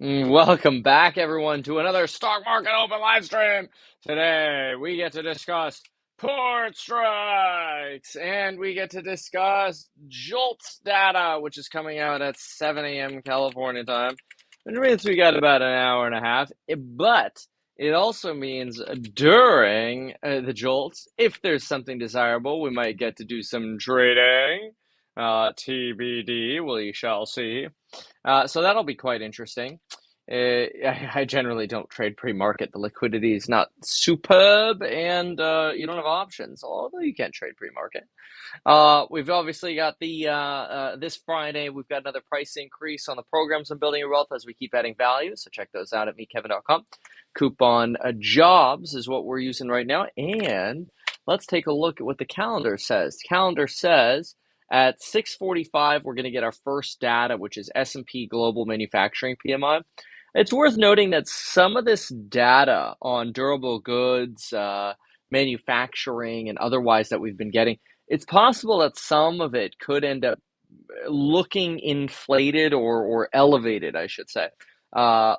Welcome back, everyone, to another Stock Market Open live stream. Today, we get to discuss port strikes and we get to discuss JOLTS data, which is coming out at 7 a.m. California time. Which means we got about an hour and a half. But it also means during the JOLTS, if there's something desirable, we might get to do some trading. TBD, we shall see. So that'll be quite interesting. I generally don't trade pre-market. The liquidity is not superb, and you don't have options, although you can trade pre-market. We've obviously got the this Friday, we've got another price increase on the programs on building your wealth as we keep adding value. So check those out at meetkevin.com. Coupon jobs is what we're using right now. And let's take a look at what the calendar says. The calendar says at 6:45, we're going to get our first data, which is S&P Global Manufacturing PMI. It's worth noting that some of this data on durable goods, manufacturing, and otherwise that we've been getting, it's possible that some of it could end up looking inflated or elevated, I should say. Uh,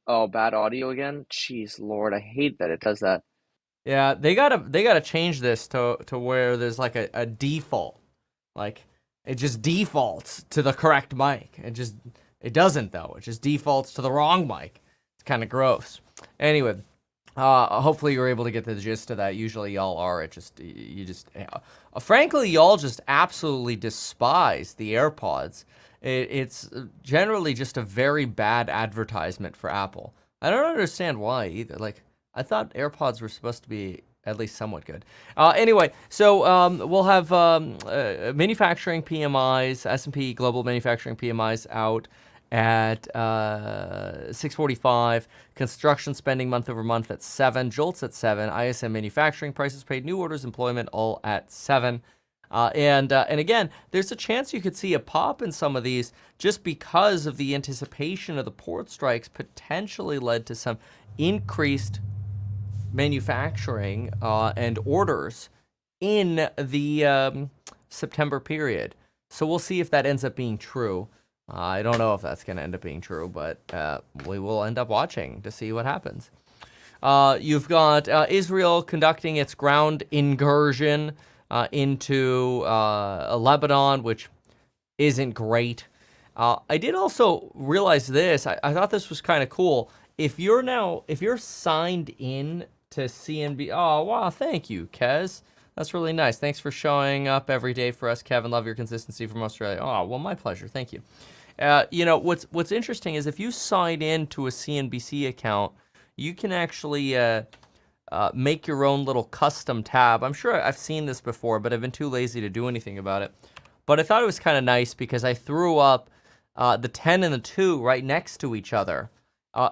oh, bad audio again? Jeez, Lord, I hate that it does that. Yeah, they gotta change this to where there's like a default. Like it just defaults to the correct mic. It doesn't though. It just defaults to the wrong mic. It's kind of gross. Anyway, hopefully you're able to get the gist of that. Usually y'all are. Frankly, y'all just absolutely despise the AirPods. It's generally just a very bad advertisement for Apple. I don't understand why either. Like I thought AirPods were supposed to be at least somewhat good. Anyway, so we'll have manufacturing PMIs, S&P Global Manufacturing PMIs out at 6:45. Construction spending month over month at 7. JOLTS at 7. ISM manufacturing prices paid, new orders, employment all at 7. And again, there's a chance you could see a pop in some of these just because of the anticipation of the port strikes potentially led to some increased manufacturing and orders in the September period. So we'll see if that ends up being true. I don't know if that's going to end up being true, but we will end up watching to see what happens. You've got Israel conducting its ground incursion into Lebanon, which isn't great. I did also realize this. I thought this was kind of cool. If you're signed in to CNB, oh wow, thank you, Kez. That's really nice. Thanks for showing up every day for us, Kevin. Love your consistency from Australia. Oh well, my pleasure. Thank you. What's interesting is if you sign in to a CNBC account, you can actually make your own little custom tab. I'm sure I've seen this before, but I've been too lazy to do anything about it. But I thought it was kind of nice because I threw up the 10 and the 2 right next to each other.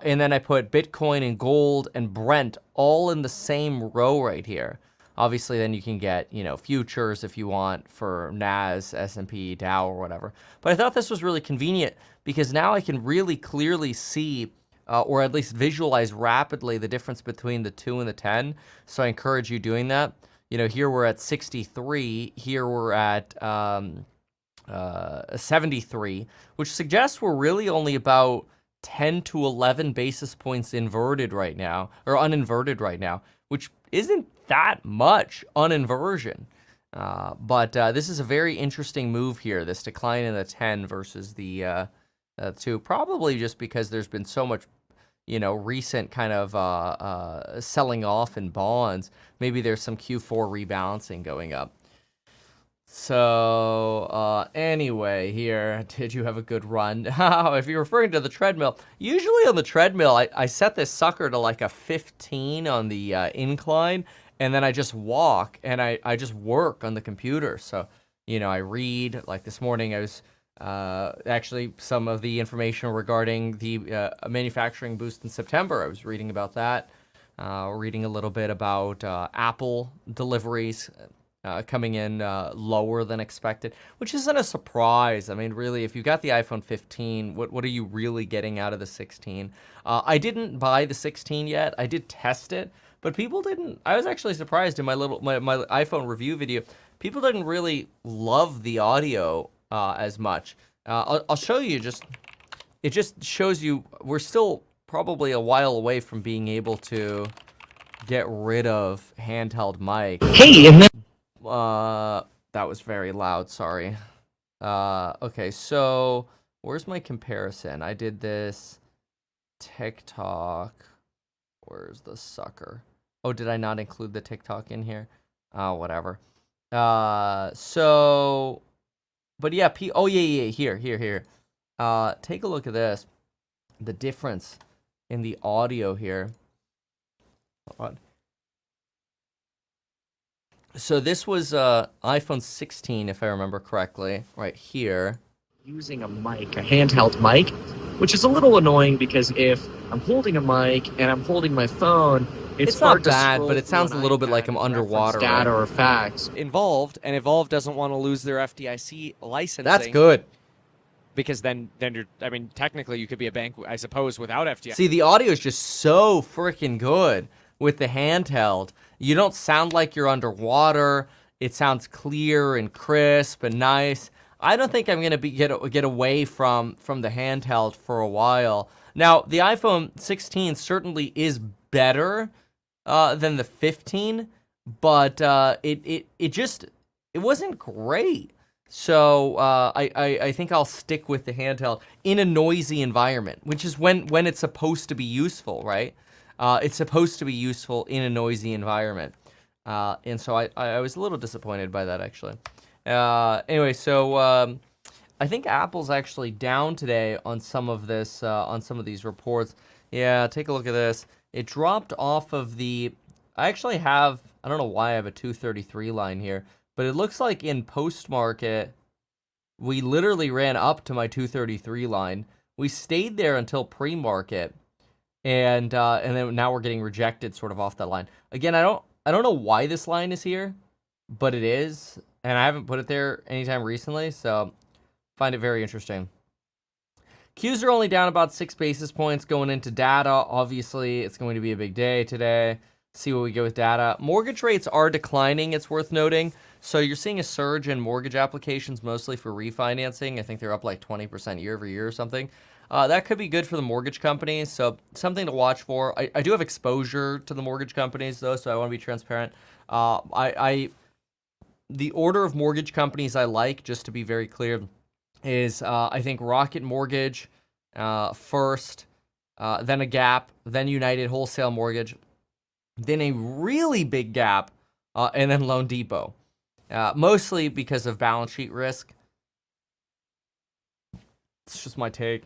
And then I put Bitcoin and gold and Brent all in the same row right here. Obviously, then you can get, futures if you want for NAS, S&P, Dow, or whatever. But I thought this was really convenient because now I can really clearly see, or at least visualize rapidly, the difference between the 2 and the 10. So I encourage you doing that. Here we're at 63. Here we're at 73, which suggests we're really only about 10 to 11 basis points inverted right now, or uninverted right now, which isn't that much uninversion. But this is a very interesting move here, this decline in the 10 versus the 2, probably just because there's been so much, recent kind of selling off in bonds. Maybe there's some Q4 rebalancing going up. So, anyway, here, did you have a good run? If you're referring to the treadmill, usually on the treadmill, I set this sucker to like a 15 on the incline, and then I just walk, and I just work on the computer. So, I read, like this morning, I was actually some of the information regarding the manufacturing boost in September. I was reading about that, reading a little bit about Apple deliveries, coming in lower than expected, which isn't a surprise. I mean, really, if you got the iPhone 15, what are you really getting out of the 16? I didn't buy the 16 yet. I did test it, but people didn't. I was actually surprised in my iPhone review video. People didn't really love the audio as much. I'll show you just it just shows you we're still probably a while away from being able to get rid of handheld mic. Hey, and then That was very loud, sorry. Okay, so where's my comparison? I did this TikTok. Where's the sucker? Oh, did I not include the TikTok in here? Oh, whatever. So, but yeah, oh yeah, here. Take a look at this. The difference in the audio here. Hold on. So this was iPhone 16, if I remember correctly, right here. using a mic, a handheld mic, which is a little annoying because if I'm holding a mic and I'm holding my phone, it's not hard to bad, scroll but it through sounds an a little bit iPad like I'm and underwater, reference data right? or facts. Involved, and Evolve doesn't want to lose their FDIC licensing. That's good. Because then you're, I mean, technically you could be a bank, I suppose, without FDIC. See, the audio is just so freaking good with the handheld. You don't sound like you're underwater. It sounds clear and crisp and nice. I don't think I'm gonna get away from the handheld for a while. Now, the iPhone 16 certainly is better than the 15, but it wasn't great. So I think I'll stick with the handheld in a noisy environment, which is when it's supposed to be useful, right? It's supposed to be useful in a noisy environment. And so I was a little disappointed by that, actually. Anyway, so I think Apple's actually down today on some of this, on some of these reports. Yeah, take a look at this. It dropped off of the, I actually have, I don't know why I have a 233 line here, but it looks like in post-market, we literally ran up to my 233 line. We stayed there until pre-market, and then now we're getting rejected sort of off that line. Again, I don't know why this line is here, but it is, and I haven't put it there anytime recently, so find it very interesting. Qs are only down about 6 basis points going into data. Obviously, it's going to be a big day today. See what we get with data. Mortgage rates are declining, it's worth noting. So you're seeing a surge in mortgage applications, mostly for refinancing. I think they're up like 20% year over year or something. That could be good for the mortgage companies, so something to watch for. I do have exposure to the mortgage companies, though, so I want to be transparent. The order of mortgage companies I like, just to be very clear, is I think Rocket Mortgage first, then a Gap, then United Wholesale Mortgage, then a really big Gap, and then Loan Depot. Mostly because of balance sheet risk. It's just my take.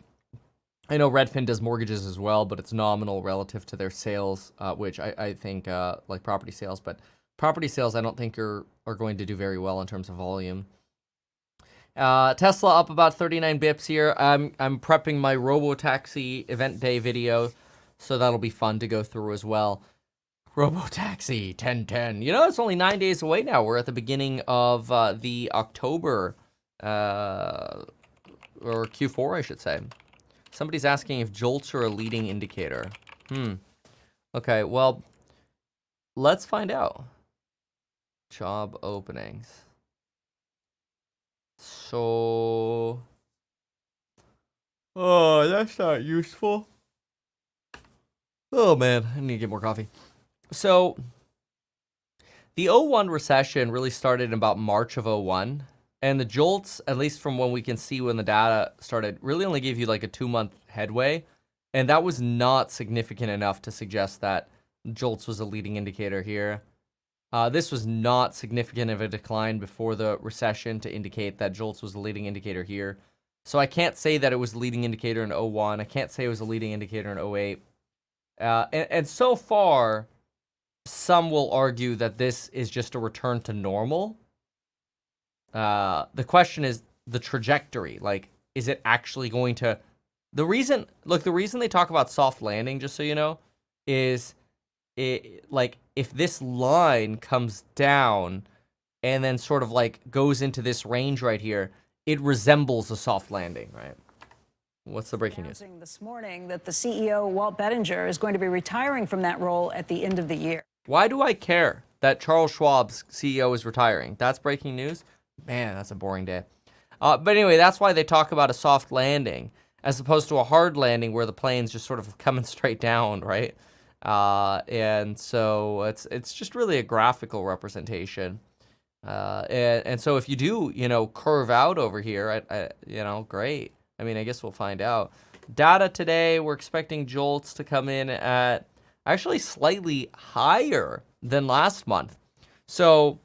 I know Redfin does mortgages as well, but it's nominal relative to their sales, which I think like property sales. But property sales, I don't think are going to do very well in terms of volume. Tesla up about 39 bips here. I'm prepping my Robotaxi event day video, so that'll be fun to go through as well. Robotaxi 1010. You know, it's only 9 days away now. We're at the beginning of the October, or Q4, I should say. Somebody's asking if JOLTS are a leading indicator. Okay, well, let's find out. Job openings. So, oh, that's not useful. Oh man, I need to get more coffee. So, the 01 recession really started in about March of 01, and the JOLTS, at least from when we can see when the data started, really only gave you like a 2-month headway, and that was not significant enough to suggest that JOLTS was a leading indicator here. This was not significant of a decline before the recession to indicate that JOLTS was a leading indicator here. So I can't say that it was a leading indicator in 01. I can't say it was a leading indicator in 08. And so far, some will argue that this is just a return to normal. The question is the trajectory. Like, is it actually going to... The reason they talk about soft landing, just so you know, is like if this line comes down and then sort of like goes into this range right here, it resembles a soft landing, right? What's the breaking news? This morning that the CEO, Walt Bettinger, is going to be retiring from that role at the end of the year. Why do I care that Charles Schwab's CEO is retiring? That's breaking news? Man, that's a boring day. But anyway, that's why they talk about a soft landing. as opposed to a hard landing where the plane's just sort of coming straight down, right? And so it's just really a graphical representation. And so if you do, curve out over here, great. I mean, I guess we'll find out. Data today, we're expecting JOLTS to come in at actually slightly higher than last month. So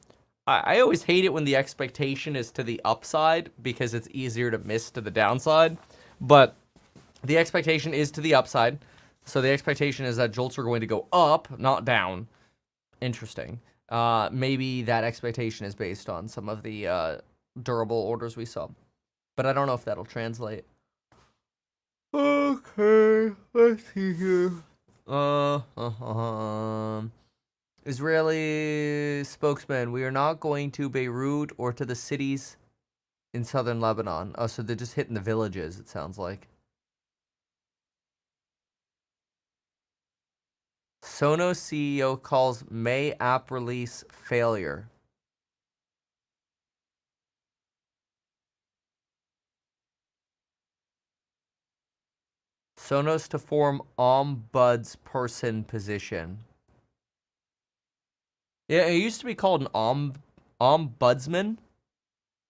I always hate it when the expectation is to the upside because it's easier to miss to the downside. But the expectation is to the upside. So the expectation is that JOLTS are going to go up, not down. Interesting. Maybe that expectation is based on some of the durable orders we saw. But I don't know if that'll translate. Okay, let's see here. Israeli spokesman, we are not going to Beirut or to the cities in southern Lebanon. Oh, so they're just hitting the villages, it sounds like. Sonos CEO calls May app release failure. Sonos to form ombudsperson position. Yeah, it used to be called an ombudsman,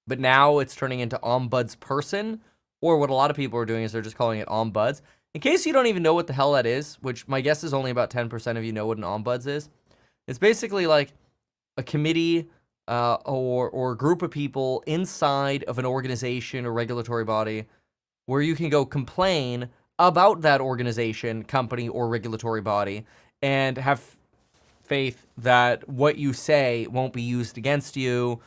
but now it's turning into ombudsperson, or what a lot of people are doing is they're just calling it ombuds. In case you don't even know what the hell that is, which my guess is only about 10% of you know what an ombuds is, it's basically like a committee or a group of people inside of an organization or regulatory body where you can go complain about that organization, company, or regulatory body and have faith that what you say won't be used against you,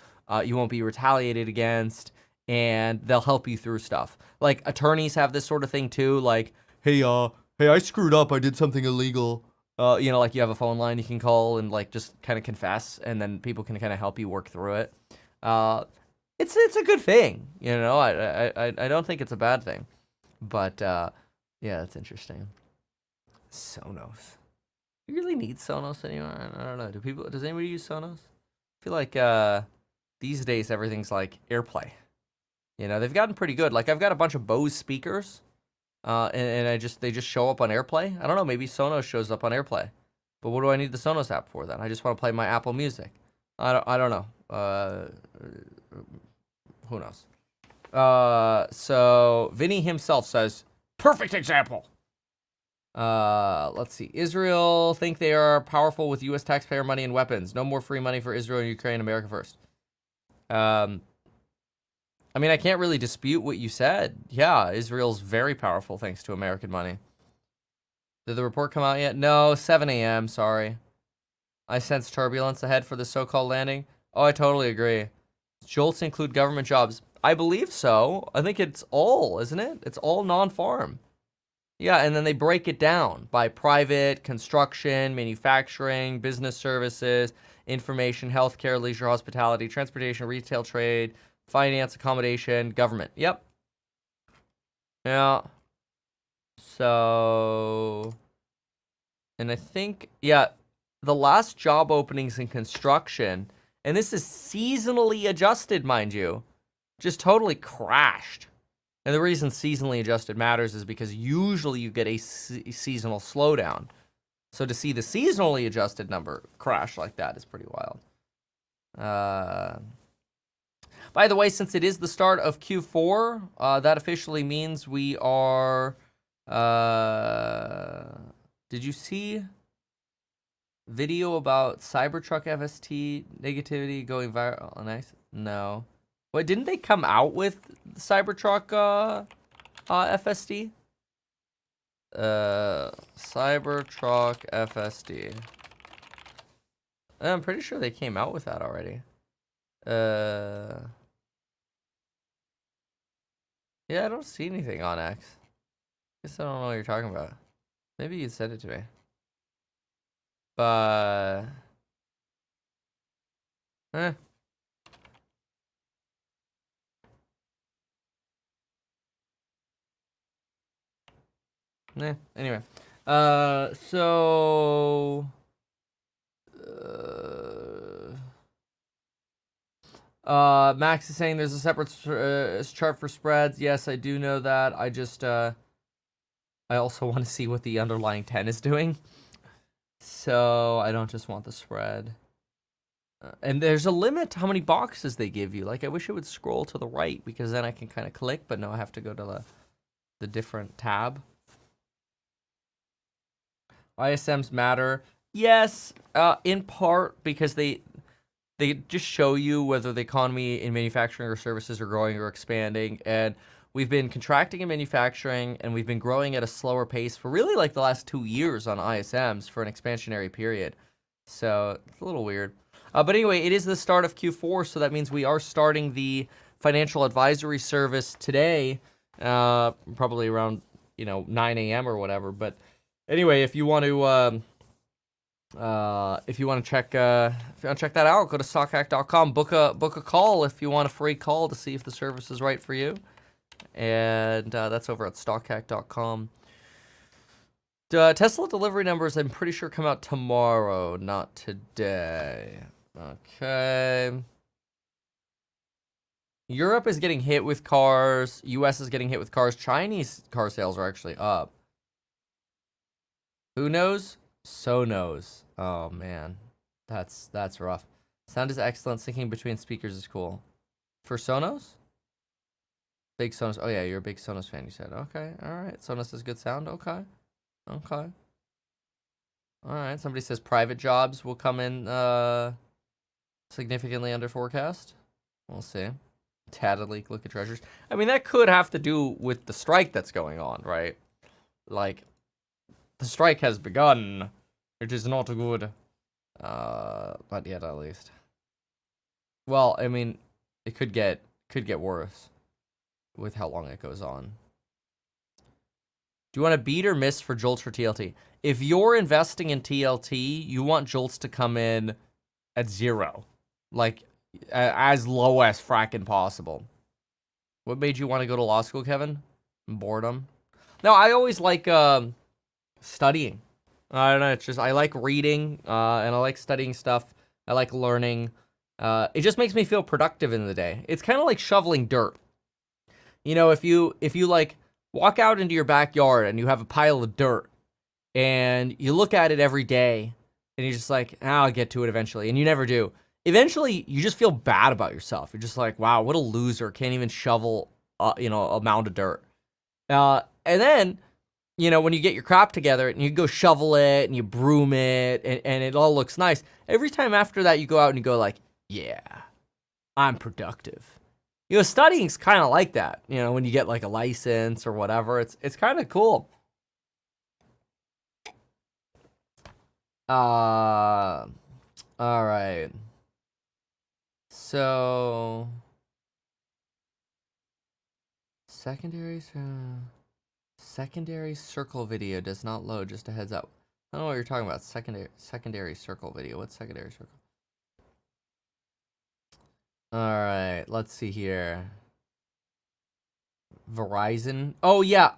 you won't be retaliated against, and they'll help you through stuff. Like attorneys have this sort of thing too, like, hey, I screwed up, I did something illegal. Like you have a phone line you can call and like just kind of confess, and then people can kind of help you work through it. It's a good thing, I don't think it's a bad thing, but yeah, that's interesting. Sonos. You really need Sonos anymore? I don't know. Does anybody use Sonos? I feel like these days everything's like AirPlay. They've gotten pretty good. Like I've got a bunch of Bose speakers, and they just show up on AirPlay. I don't know. Maybe Sonos shows up on AirPlay. But what do I need the Sonos app for then? I just want to play my Apple Music. I don't know. Who knows? So Vinny himself says, perfect example. Let's see. Israel think they are powerful with U.S. taxpayer money and weapons. No more free money for Israel and Ukraine. America first. I mean, I can't really dispute what you said. Yeah, Israel's very powerful thanks to American money. Did the report come out yet? No, 7 a.m. Sorry. I sense turbulence ahead for the so-called landing. Oh, I totally agree. JOLTS include government jobs. I believe so. I think it's all, isn't it? It's all non-farm. Yeah, and then they break it down by private, construction, manufacturing, business services, information, healthcare, leisure, hospitality, transportation, retail, trade, finance, accommodation, government. Yep. Yeah. So, and I think, yeah, the last job openings in construction, and this is seasonally adjusted, mind you, just totally crashed. And the reason seasonally adjusted matters is because usually you get a seasonal slowdown. So to see the seasonally adjusted number crash like that is pretty wild. By the way, since it is the start of Q4, that officially means we are... did you see video about Cybertruck FST negativity going viral? Nice. No. Wait, didn't they come out with Cybertruck FSD? Cybertruck FSD. I'm pretty sure they came out with that already. Yeah, I don't see anything on X. Guess I don't know what you're talking about. Maybe you sent it to me. But... Anyway. So... Max is saying there's a separate chart for spreads. Yes, I do know that. I just, I also want to see what the underlying 10 is doing. So I don't just want the spread. And there's a limit to how many boxes they give you. Like, I wish it would scroll to the right because then I can kind of click, but no, I have to go to the different tab. ISMs matter. Yes, in part because they just show you whether the economy in manufacturing or services are growing or expanding. And we've been contracting in manufacturing, and we've been growing at a slower pace for really like the last 2 years on ISMs for an expansionary period. So it's a little weird. But anyway, it is the start of Q4, so that means we are starting the financial advisory service today, probably around 9 a.m. or whatever. But anyway, if you want to check that out, go to stockhack.com, book a call if you want a free call to see if the service is right for you, and that's over at stockhack.com. Tesla delivery numbers, I'm pretty sure, come out tomorrow, not today. Okay. Europe is getting hit with cars. US is getting hit with cars. Chinese car sales are actually up. Who knows? So knows. Oh, man. That's rough. Sound is excellent. Syncing between speakers is cool. For Sonos? Big Sonos. Oh, yeah, you're a big Sonos fan, you said. Okay, all right. Sonos has good sound. Okay. Okay. All right. Somebody says private jobs will come in significantly under forecast. We'll see. Tatted leak, look at treasures. I mean, that could have to do with the strike that's going on, right? Like, the strike has begun. It is not good. Not yet, at least. Well, I mean, it could get worse with how long it goes on. Do you want to beat or miss for JOLTS for TLT? If you're investing in TLT, you want JOLTS to come in at 0. Like, as low as fracking possible. What made you want to go to law school, Kevin? Boredom? No, I always like studying. I don't know, it's just, I like reading, and I like studying stuff. I like learning. It just makes me feel productive in the day. It's kind of like shoveling dirt. If you like walk out into your backyard and you have a pile of dirt, and you look at it every day, and you're just like, I'll get to it eventually, and you never do. Eventually, you just feel bad about yourself. You're just like, wow, what a loser. Can't even shovel, a mound of dirt. And then, when you get your crop together and you go shovel it and you broom it and it all looks nice, every time after that you go out and you go like, yeah, I'm productive. Studying's kind of like that, when you get like a license or whatever. It's kind of cool. All right. So, secondary circle video does not load, just a heads up. I don't know what you're talking about. Secondary circle video. What's secondary circle? All right, let's see here. Verizon. Oh yeah.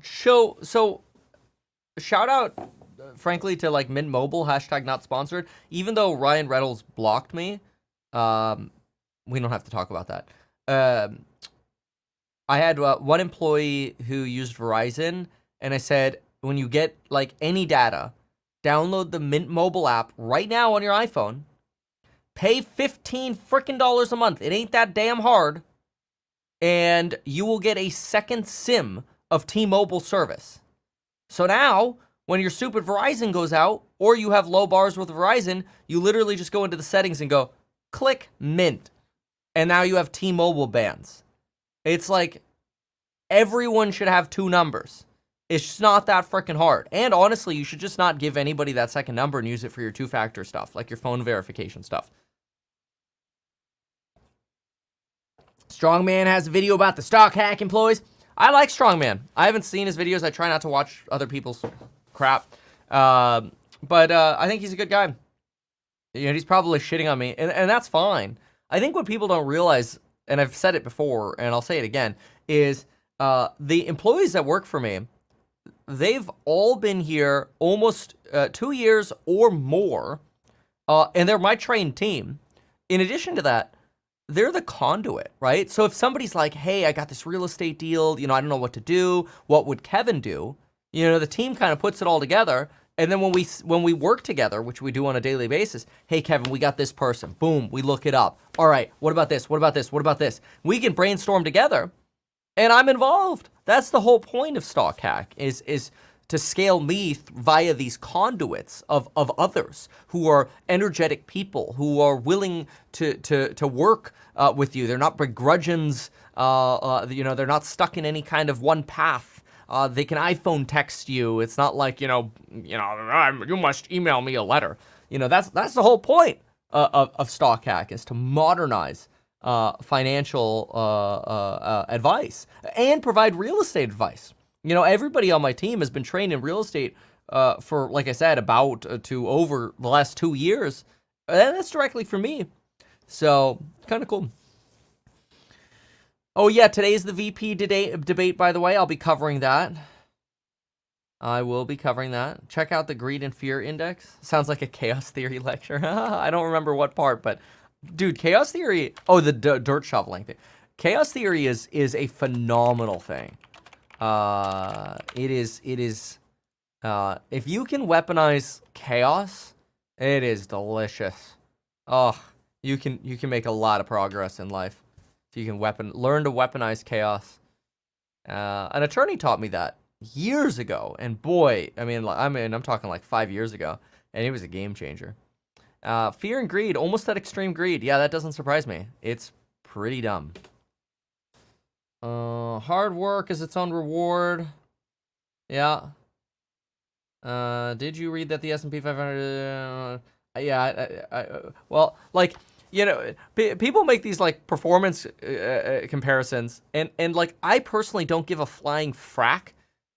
So shout out, frankly, to like Mint Mobile, #not sponsored. Even though Ryan Reynolds blocked me, we don't have to talk about that. I had one employee who used Verizon, and I said, when you get like any data, download the Mint Mobile app right now on your iPhone. Pay $15 frickin' a month. It ain't that damn hard. And you will get a second SIM of T-Mobile service. So now, when your stupid Verizon goes out, or you have low bars with Verizon, you literally just go into the settings and go, click Mint. And now you have T-Mobile bands. It's like, everyone should have 2 numbers. It's just not that freaking hard. And honestly, you should just not give anybody that second number and use it for your 2-factor stuff, like your phone verification stuff. Strongman has a video about the stock hack employees. I like Strongman. I haven't seen his videos. I try not to watch other people's crap. But I think he's a good guy. He's probably shitting on me, and that's fine. I think what people don't realize, and I've said it before, and I'll say it again, is the employees that work for me, they've all been here almost 2 years or more, and they're my trained team. In addition to that, they're the conduit, right? So if somebody's like, hey, I got this real estate deal, I don't know what to do. What would Kevin do? The team kind of puts it all together. And then when we work together, which we do on a daily basis, hey, Kevin, we got this person. Boom, we look it up. All right, what about this? What about this? What about this? We can brainstorm together, and I'm involved. That's the whole point of Stock Hack is to scale me via these conduits of others who are energetic people, who are willing to work with you. They're not begrudgings. They're not stuck in any kind of one path. They can iPhone text you. It's not like, you must email me a letter. That's the whole point of Stock Hack, is to modernize financial advice and provide real estate advice. Everybody on my team has been trained in real estate for, like I said, about to over the last 2 years. And that's directly for me. So, kind of cool. Oh, yeah, today's the VP debate, by the way. I'll be covering that. I will be covering that. Check out the Greed and Fear Index. Sounds like a chaos theory lecture. I don't remember what part, but, dude, chaos theory... Oh, the dirt shoveling thing. Chaos theory is a phenomenal thing. It is, if you can weaponize chaos, it is delicious. Oh, you can make a lot of progress in life. If you can learn to weaponize chaos. An attorney taught me that years ago, and boy, I'm talking like 5 years ago, and it was a game changer. Fear and greed, almost that extreme greed. Yeah, that doesn't surprise me. It's pretty dumb. Hard work is its own reward. Yeah. Did you read that the S&P 500? Well, like, people make these like performance comparisons, and like I personally don't give a flying frack,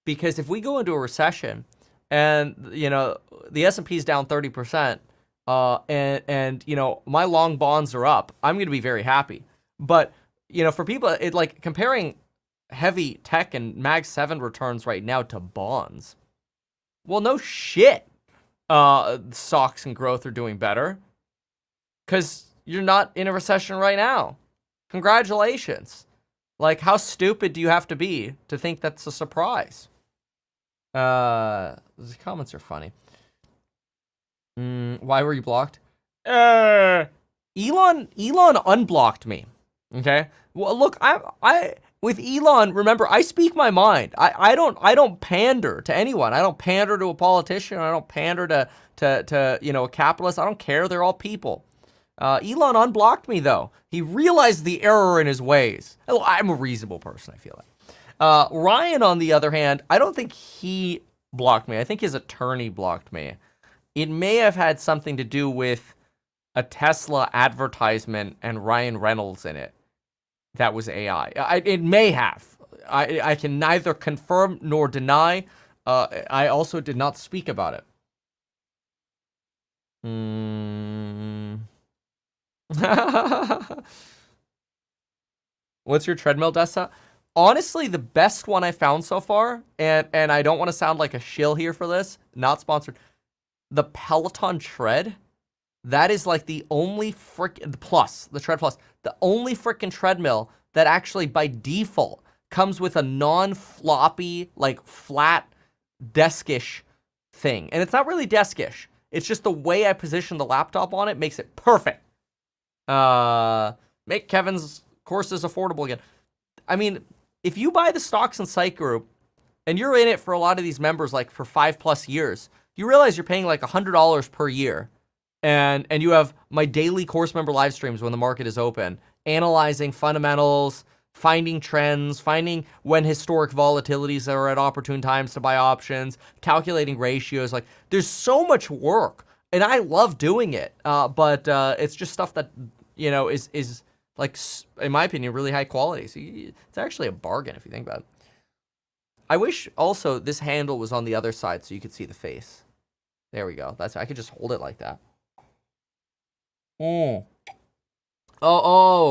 because if we go into a recession, and the S&P is down 30%, and my long bonds are up, I'm going to be very happy. But for people, it like comparing heavy tech and Mag 7 returns right now to bonds. Well, no shit. Stocks and growth are doing better, because you're not in a recession right now. Congratulations. Like, how stupid do you have to be to think that's a surprise? The comments are funny. Why were you blocked? Elon unblocked me. Okay. Well, look, I with Elon, remember, I speak my mind. I don't pander to anyone. I don't pander to a politician. I don't pander to a capitalist. I don't care. They're all people. Elon unblocked me, though. He realized the error in his ways. I'm a reasonable person, I feel like. Ryan, on the other hand, I don't think he blocked me. I think his attorney blocked me. It may have had something to do with a Tesla advertisement and Ryan Reynolds in it. That was AI. It may have. I can neither confirm nor deny. I also did not speak about it. What's your treadmill desktop? Honestly, the best one I found so far, and I don't want to sound like a shill here for this, not sponsored, the Peloton Tread. That is like the only the Tread Plus, the only freaking treadmill that actually by default comes with a non-floppy, like flat deskish thing. And it's not really deskish. It's just the way I position the laptop on it makes it perfect. Make Kevin's courses affordable again. I mean, if you buy the Stocks and Psych group and you're in it for a lot of these members, like for 5+ years, you realize you're paying like $100 per year. And you have my daily course member live streams when the market is open, analyzing fundamentals, finding trends, finding when historic volatilities are at opportune times to buy options, calculating ratios. Like, there's so much work, and I love doing it. But it's just stuff that, is like, in my opinion, really high quality. So it's actually a bargain if you think about it. I wish also this handle was on the other side so you could see the face. There we go. I could just hold it like that. Oh,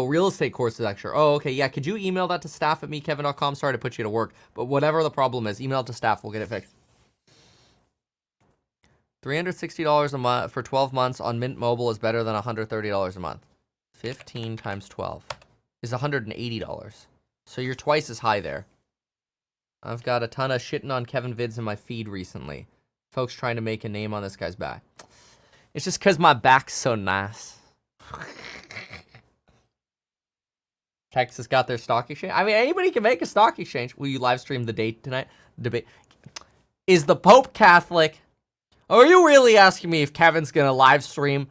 real estate courses lecture. Oh, okay. Yeah, could you email that to staff@mekevin.com? Sorry to put you to work, but whatever the problem is, email it to staff. We'll get it fixed. $360 a month for 12 months on Mint Mobile is better than $130 a month. 15 times 12 is $180. So you're twice as high there. I've got a ton of shitting on Kevin vids in my feed recently. Folks trying to make a name on this guy's back. It's just because my back's so nice. Texas got their stock exchange. I mean, anybody can make a stock exchange. Will you live stream the date tonight? Debate. Is the Pope Catholic? Are you really asking me if Kevin's going to live stream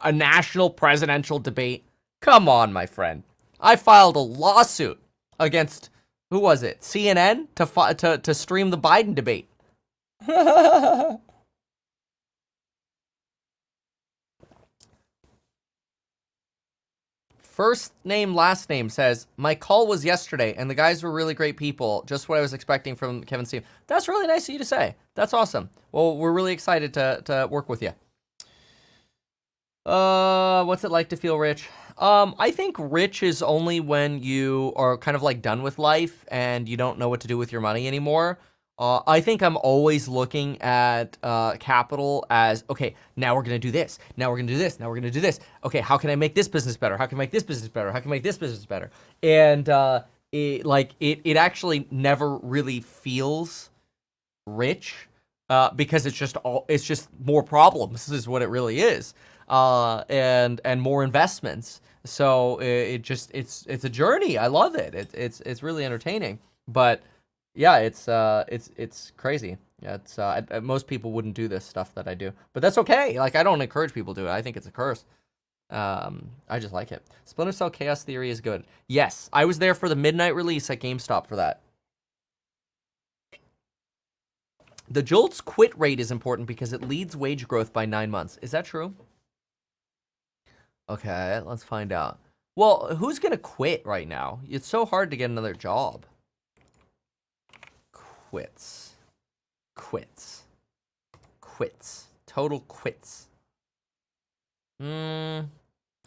a national presidential debate? Come on, my friend. I filed a lawsuit against, who was it? CNN to stream the Biden debate. First name, last name says, my call was yesterday, and the guys were really great people. Just what I was expecting from Kevin's team. That's really nice of you to say. That's awesome. Well, we're really excited to work with you. What's it like to feel rich? I think rich is only when you are kind of like done with life and you don't know what to do with your money anymore. I think I'm always looking at capital as, okay, now we're going to do this. Now we're going to do this. Now we're going to do this. Okay, how can I make this business better? How can I make this business better? How can I make this business better? And it actually never really feels rich because it's just more problems is what it really is. And more investments. So it's a journey. I love it. It's really entertaining. But yeah, it's crazy. Yeah, most people wouldn't do this stuff that I do, but that's okay. Like, I don't encourage people to do it. I think it's a curse. I just like it. Splinter Cell Chaos Theory is good. Yes, I was there for the midnight release at GameStop for that. The JOLTS quit rate is important because it leads wage growth by 9 months. Is that true? Okay, let's find out. Well, who's gonna quit right now? It's so hard to get another job. Quits. Total quits. I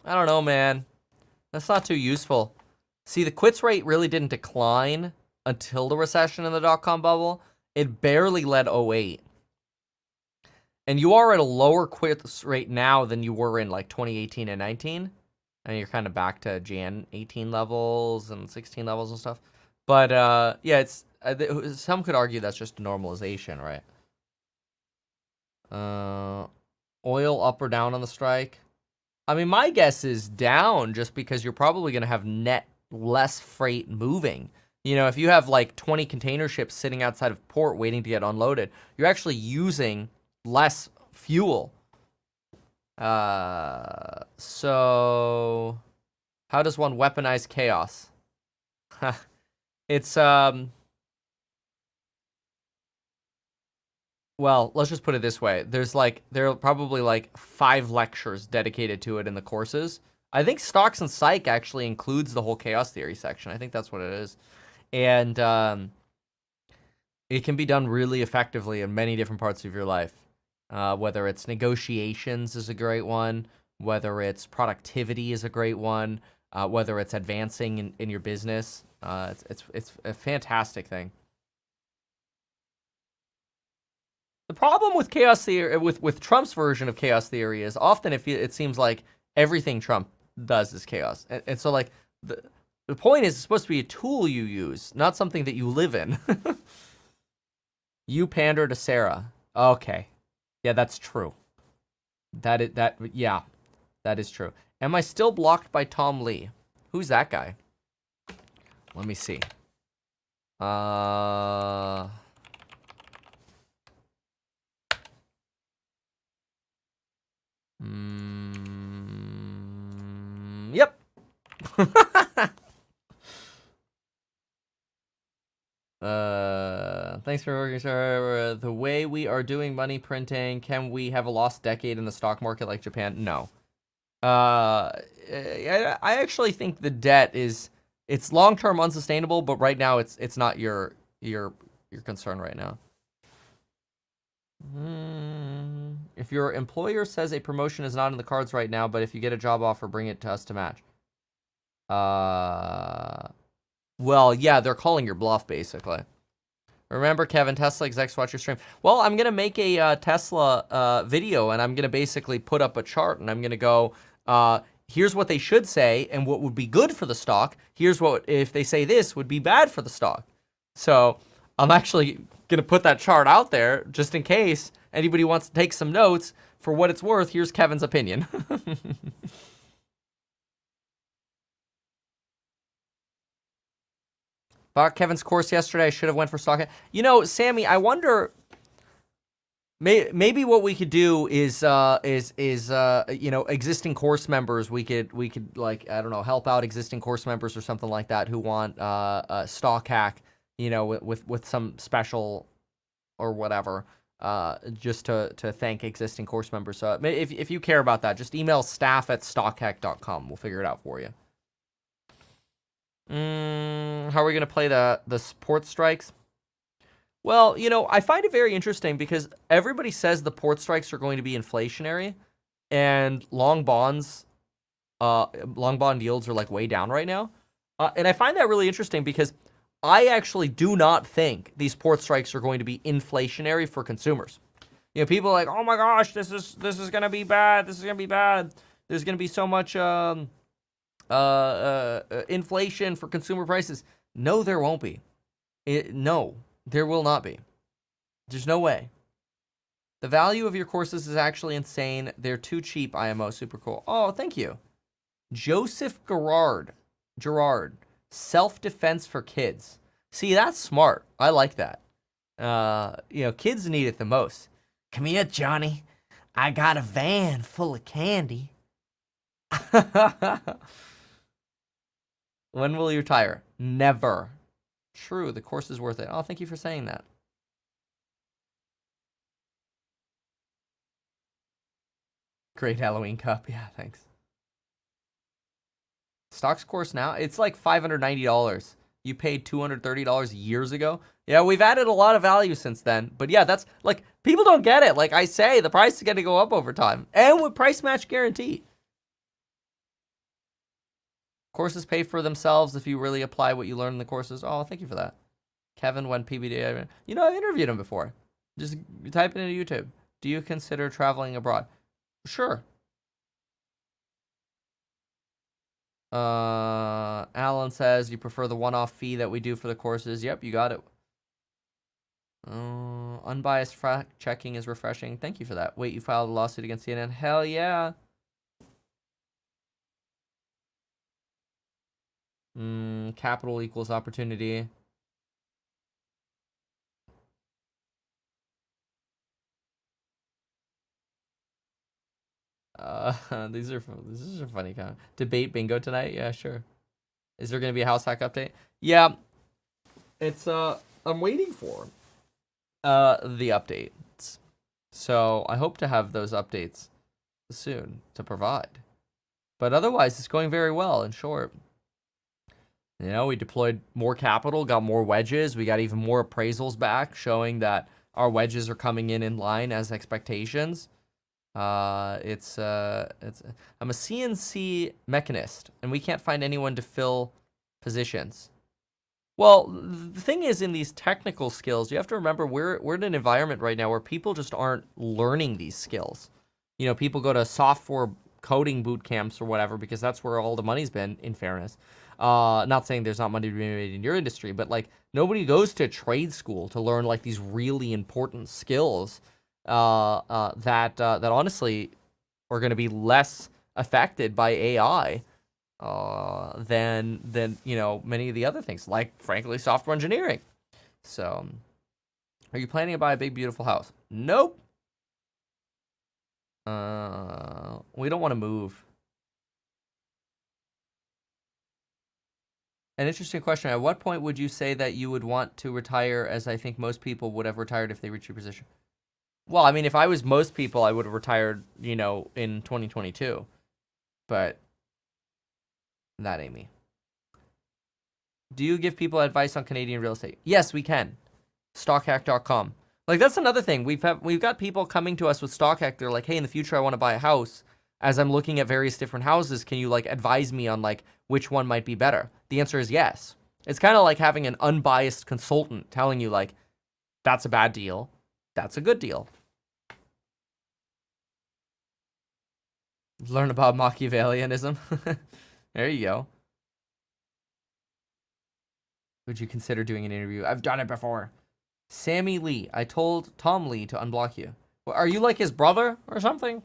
don't know, man. That's not too useful. See, the quits rate really didn't decline until the recession in the dot-com bubble. It barely led 08. And you are at a lower quits rate now than you were in like 2018 and 19. And you're kind of back to Jan 18 levels and 16 levels and stuff. But yeah, it's some could argue that's just a normalization, right? Oil up or down on the strike? I mean, my guess is down just because you're probably going to have net less freight moving. You know, if you have like 20 container ships sitting outside of port waiting to get unloaded, you're actually using less fuel. So how does one weaponize chaos? It's well, let's just put it this way. There are probably like 5 lectures dedicated to it in the courses. I think Stocks and Psych actually includes the whole chaos theory section. I think that's what it is. And it can be done really effectively in many different parts of your life. Whether it's negotiations is a great one, whether it's productivity is a great one, whether it's advancing in your business. It's a fantastic thing. The problem with chaos theory, with Trump's version of chaos theory, is often it seems like everything Trump does is chaos, and so like the point is it's supposed to be a tool you use, not something that you live in. You pander to Sarah. Okay, yeah, that's true. That is true. Am I still blocked by Tom Lee? Who's that guy? Let me see. Yep. Thanks for working, sir. The way we are doing money printing, can we have a lost decade in the stock market like Japan? No. I actually think the debt it's long-term unsustainable, but right now it's not your concern right now. If your employer says a promotion is not in the cards right now, but if you get a job offer, bring it to us to match. Well, yeah, they're calling your bluff, basically. Remember, Kevin, Tesla execs watch your stream. Well, I'm going to make a Tesla video, and I'm going to basically put up a chart, and I'm going to go, here's what they should say and what would be good for the stock. Here's what, if they say this, would be bad for the stock. So I'm actually going to put that chart out there just in case anybody wants to take some notes. For what it's worth, here's Kevin's opinion. Bought Kevin's course yesterday. I should have went for stock. You know, Sammy, I wonder... Maybe what we could do is you know, existing course members. We could like, I don't know, help out existing course members or something like that who want a stock hack, you know, with some special or whatever, just to thank existing course members. So if you care about that, just email staff@stockhack.com. We'll figure it out for you. How are we gonna play the support strikes? Well, you know, I find it very interesting because everybody says the port strikes are going to be inflationary, and long bond yields are like way down right now. And I find that really interesting because I actually do not think these port strikes are going to be inflationary for consumers. You know, people are like, oh my gosh, this is gonna be bad. This is gonna be bad. There's gonna be so much inflation for consumer prices. No, there won't be. No. There will not be. There's no way. The value of your courses is actually insane. They're too cheap, IMO. Super cool. Oh, thank you. Joseph Gerard. Self-defense for kids. See, that's smart. I like that. You know, kids need it the most. Come here, Johnny. I got a van full of candy. When will you retire? Never. True, the course is worth it. Oh, thank you for saying that. Great Halloween cup. Yeah, thanks. Stocks course now, it's like $590. You paid $230 years ago. Yeah, we've added a lot of value since then. But yeah, that's like, people don't get it. Like I say, the price is going to go up over time. And with price match guarantee. Courses pay for themselves if you really apply what you learn in the courses. Oh, thank you for that. Kevin, when PBD, you know, I interviewed him before. Just type it into YouTube. Do you consider traveling abroad? Sure. Alan says you prefer the one-off fee that we do for the courses. Yep, you got it. Unbiased fact checking is refreshing. Thank you for that. Wait, you filed a lawsuit against CNN? Hell yeah. Capital equals opportunity. This is a funny comment. Debate bingo tonight? Yeah, sure. Is there gonna be a house hack update? Yeah. It's I'm waiting for the updates. So I hope to have those updates soon to provide. But otherwise it's going very well, in short. You know, we deployed more capital, got more wedges, we got even more appraisals back, showing that our wedges are coming in line as expectations. I'm a CNC mechanist, and we can't find anyone to fill positions. Well, the thing is, in these technical skills, you have to remember we're in an environment right now where people just aren't learning these skills. You know, people go to software coding boot camps or whatever because that's where all the money's been, in fairness. Not saying there's not money to be made in your industry, but like nobody goes to trade school to learn like these really important skills that honestly are going to be less affected by AI than you know, many of the other things, like frankly software engineering. So, are you planning to buy a big beautiful house? Nope. We don't want to move. An interesting question. At what point would you say that you would want to retire, as I think most people would have retired if they reached your position? Well, I mean, if I was most people, I would have retired, you know, in 2022. But that ain't me. Do you give people advice on Canadian real estate? Yes, we can. Stockhack.com. Like, that's another thing. We've got people coming to us with Stockhack. They're like, hey, in the future, I want to buy a house. As I'm looking at various different houses, can you like advise me on like which one might be better? The answer is yes. It's kind of like having an unbiased consultant telling you like, that's a bad deal. That's a good deal. Learn about Machiavellianism. There you go. Would you consider doing an interview? I've done it before. Sammy Lee. I told Tom Lee to unblock you. Well, are you like his brother or something?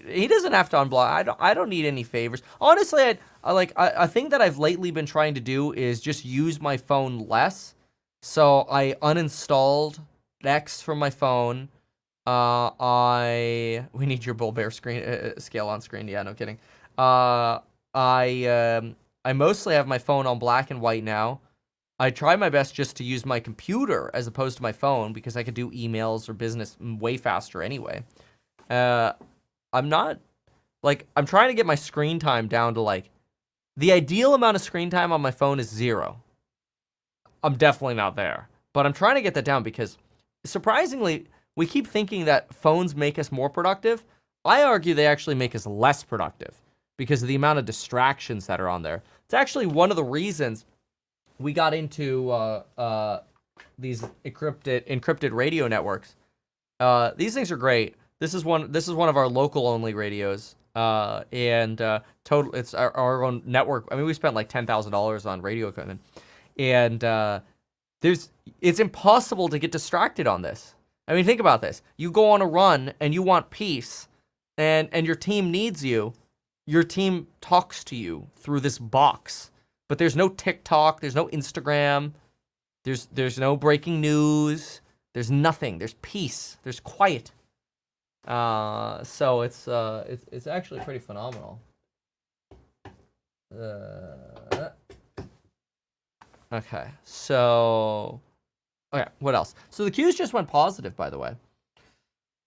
He doesn't have to unblock. I don't need any favors. Honestly, a thing that I've lately been trying to do is just use my phone less. So I uninstalled X from my phone. We need your bull bear screen scale on screen. Yeah, no kidding. I mostly have my phone on black and white now. I try my best just to use my computer as opposed to my phone because I could do emails or business way faster anyway. I'm trying to get my screen time down to like, the ideal amount of screen time on my phone is 0. I'm definitely not there, but I'm trying to get that down because surprisingly, we keep thinking that phones make us more productive. I argue they actually make us less productive because of the amount of distractions that are on there. It's actually one of the reasons we got into these encrypted radio networks. These things are great. This is one of our local only radios. It's our own network. I mean, we spent like $10,000 on radio equipment, and it's impossible to get distracted on this. I mean, think about this. You go on a run and you want peace, and your team needs you. Your team talks to you through this box, but there's no TikTok, there's no Instagram, there's no breaking news, there's nothing. There's peace. There's quiet. So it's actually pretty phenomenal. Okay, so what else? So the Qs just went positive, by the way.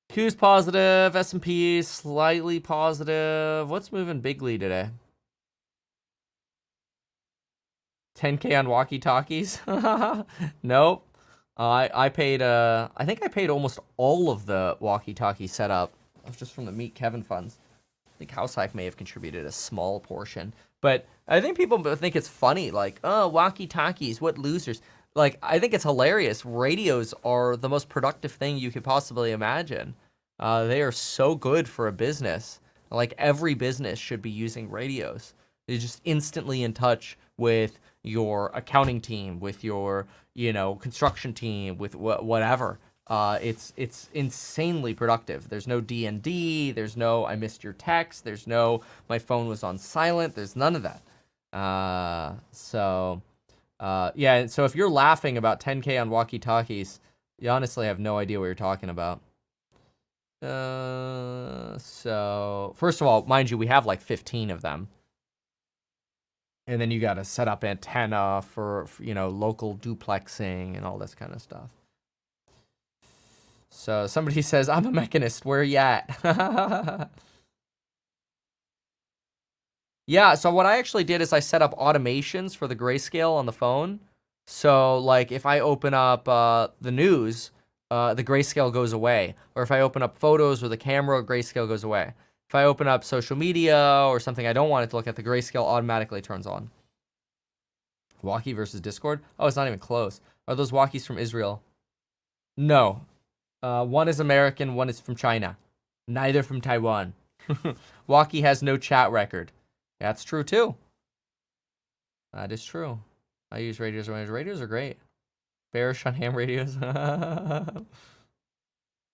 Q's positive, S&P slightly positive. What's moving bigly today? 10K on walkie-talkies? Nope. I paid, I think I paid almost all of the walkie-talkie setup. It was just from the Meet Kevin funds. I think Househack may have contributed a small portion. But I think people think it's funny, like, oh, walkie-talkies, what losers. Like, I think it's hilarious. Radios are the most productive thing you could possibly imagine. They are so good for a business. Like, every business should be using radios. They're just instantly in touch with your accounting team, with your, construction team, with whatever. It's insanely productive. There's no D&D. There's no I missed your text. There's no my phone was on silent. There's none of that. So if you're laughing about 10K on walkie-talkies, you honestly have no idea what you're talking about. So first of all, mind you, we have like 15 of them. And then you got to set up antenna for local duplexing and all this kind of stuff. So somebody says, I'm a mechanist. Where are you at? Yeah, so what I actually did is I set up automations for the grayscale on the phone. So, like, if I open up the news, the grayscale goes away. Or if I open up photos or the camera, grayscale goes away. If I open up social media or something I don't want it to look at, the grayscale automatically turns on. Walkie versus Discord? Oh, it's not even close. Are those walkies from Israel? No. One is American, one is from China. Neither from Taiwan. Walkie has no chat record. That's true, too. That is true. I use radios. Radios are great. Bearish on ham radios.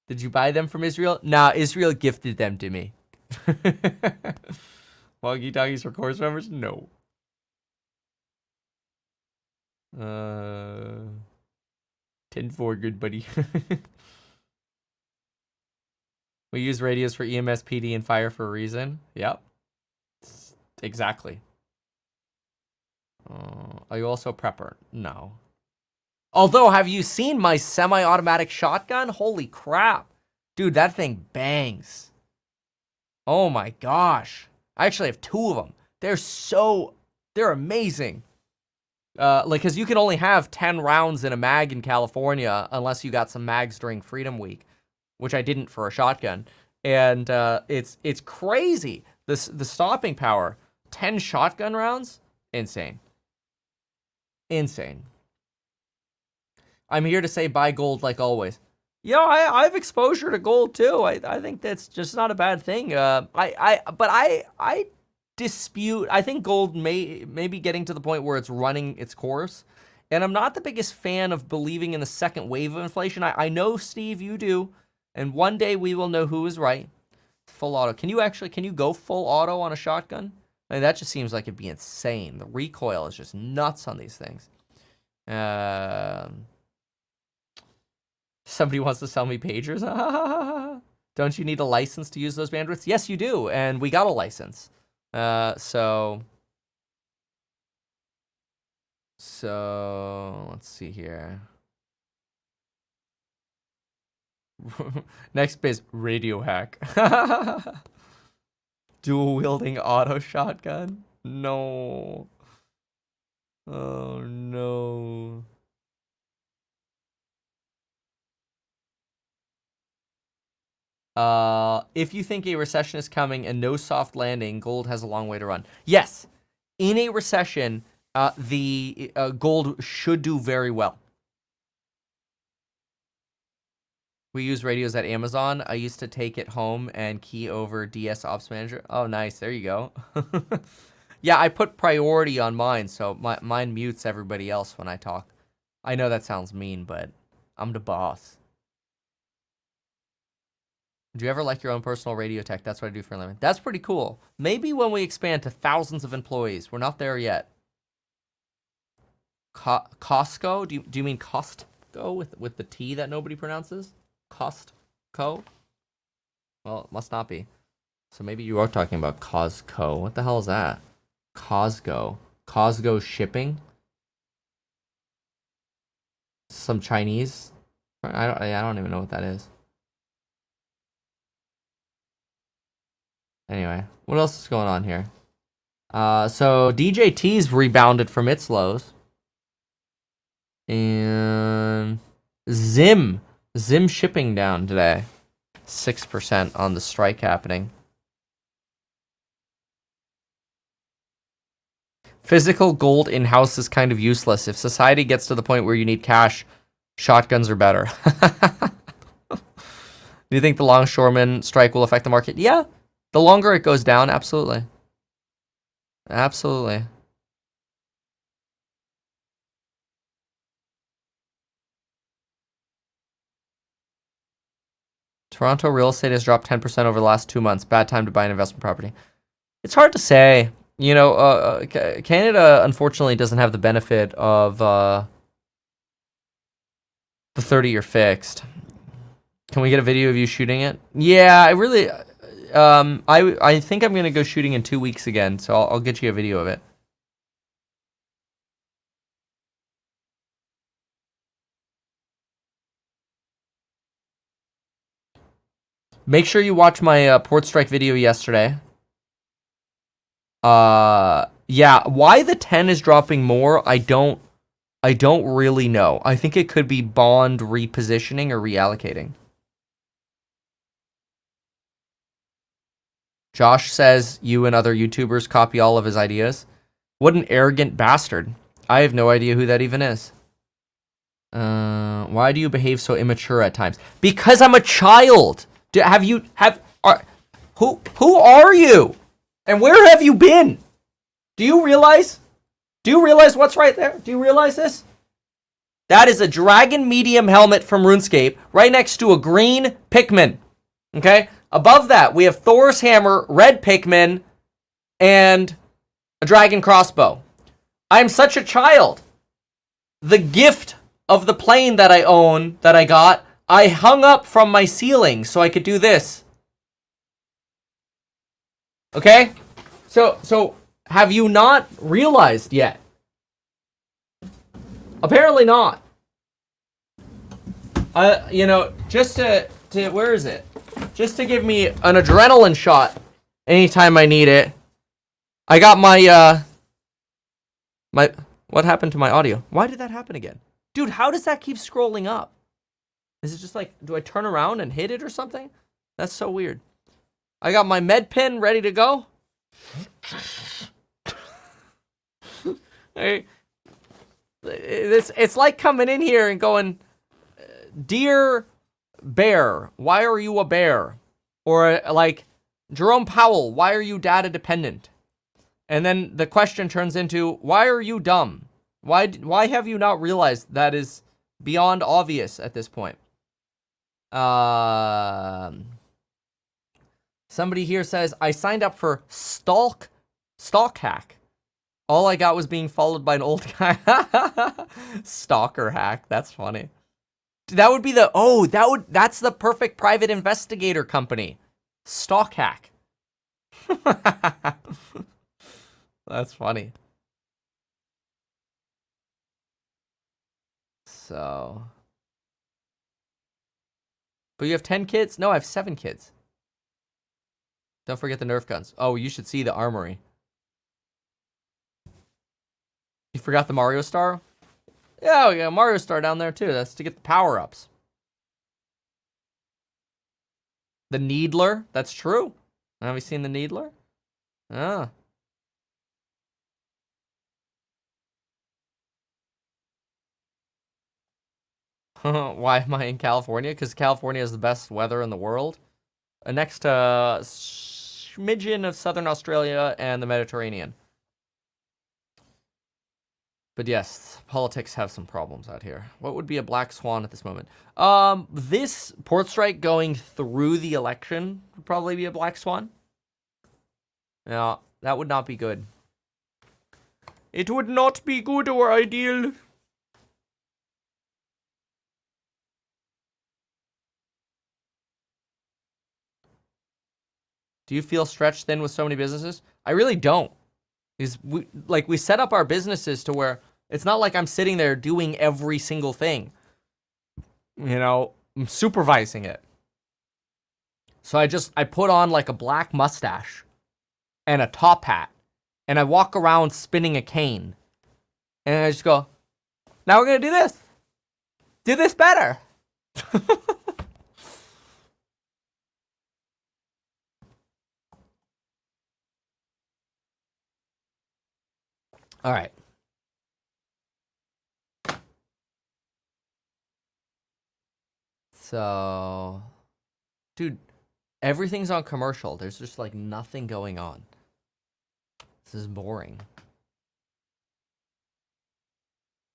Did you buy them from Israel? Nah, Israel gifted them to me. Walkie-talkies for course members? No. 10-4, good buddy. We use radios for EMS, PD, and fire for a reason. Yep. Exactly. Are you also a prepper? No. Although, have you seen my semi-automatic shotgun? Holy crap. Dude, that thing bangs. Oh my gosh. I actually have 2 of them. They're amazing. Because you can only have 10 rounds in a mag in California unless you got some mags during Freedom Week, which I didn't for a shotgun. And it's crazy. The stopping power. 10 shotgun rounds? Insane. Insane. I'm here to say buy gold like always. You know, I have exposure to gold too. I think that's just not a bad thing. But I dispute. I think gold may be getting to the point where it's running its course, and I'm not the biggest fan of believing in the second wave of inflation. I know, Steve, you do, and one day we will know who is right. Full auto. Can you go full auto on a shotgun? I mean, that just seems like it'd be insane. The recoil is just nuts on these things. Somebody wants to sell me pagers. Don't you need a license to use those bandwidths? Yes, you do, and we got a license. So let's see here. Next biz, radio hack. Dual wielding auto shotgun. No. Oh no. If you think a recession is coming and no soft landing, gold has a long way to run. Yes, in a recession, the gold should do very well. We use radios at Amazon. I used to take it home and key over DS Ops Manager. Oh, nice. There you go. Yeah, I put priority on mine, so mine mutes everybody else when I talk. I know that sounds mean, but I'm the boss. Do you ever like your own personal radio tech? That's what I do for a living. That's pretty cool. Maybe when we expand to thousands of employees. We're not there yet. Costco? Do you mean Costco with the T that nobody pronounces? Costco? Well, it must not be. So maybe you are talking about Costco. What the hell is that? Costco. Costco shipping? Some Chinese? I don't even know what that is. Anyway, what else is going on here? So DJT's rebounded from its lows. And Zim shipping down today. 6% on the strike happening. Physical gold in-house is kind of useless. If society gets to the point where you need cash, shotguns are better. Do you think the longshoreman strike will affect the market? Yeah. The longer it goes down, absolutely. Absolutely. Toronto real estate has dropped 10% over the last 2 months. Bad time to buy an investment property. It's hard to say. You know, Canada, unfortunately, doesn't have the benefit of the 30-year fixed. Can we get a video of you shooting it? Yeah, I really... I think I'm going to go shooting in 2 weeks again, so I'll get you a video of it. Make sure you watch my port strike video yesterday. Yeah, why the 10 is dropping more, I don't really know. I think it could be bond repositioning or reallocating. Josh says you and other YouTubers copy all of his ideas. What an arrogant bastard. I have no idea who that even is. Why do you behave so immature at times? Because I'm a child. Who are you? And where have you been? Do you realize what's right there? Do you realize this? That is a dragon medium helmet from RuneScape right next to a green Pikmin. Okay? Above that, we have Thor's hammer, red Pikmin, and a dragon crossbow. I'm such a child. The gift of the plane that I own, that I got, I hung up from my ceiling so I could do this. Okay? So have you not realized yet? Apparently not. You know, just to where is it? Just to give me an adrenaline shot anytime I need it. I got my what happened to my audio? Why did that happen again? Dude, how does that keep scrolling up? Is it just like, do I turn around and hit it or something? That's so weird. I got my med pen ready to go. It's like coming in here and going, dear bear, why are you a bear? Or like, Jerome Powell, why are you data dependent? And then the question turns into, why are you dumb? Why have you not realized that is beyond obvious at this point? Somebody here says, I signed up for stalk hack. All I got was being followed by an old guy. Stalker hack. That's funny. That would be that's the perfect private investigator company. Stalk hack. That's funny. So. But you have 10 kids? No, I have 7 kids. Don't forget the Nerf guns. Oh, you should see the armory. You forgot the Mario Star? Yeah, we got a Mario Star down there too. That's to get the power-ups. The Needler? That's true. Have you seen the Needler? Ah. Why am I in California? Because California has the best weather in the world. Next to smidgen of Southern Australia and the Mediterranean. But yes, politics have some problems out here. What would be a black swan at this moment? This port strike going through the election would probably be a black swan. Yeah, that would not be good. It would not be good or ideal. Do you feel stretched thin with so many businesses? I really don't. We set up our businesses to where it's not like I'm sitting there doing every single thing. You know, I'm supervising it. So I put on like a black mustache and a top hat, and I walk around spinning a cane. And I just go, now we're going to do this. Do this better. All right. So, dude, everything's on commercial. There's just like nothing going on. This is boring.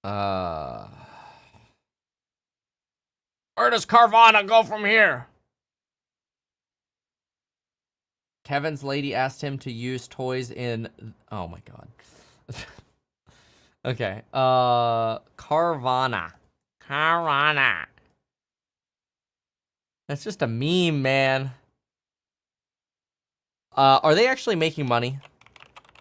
Where does Carvana go from here? Kevin's lady asked him to use toys in... Oh my god. Okay. Carvana. Carvana. That's just a meme, man. Are they actually making money?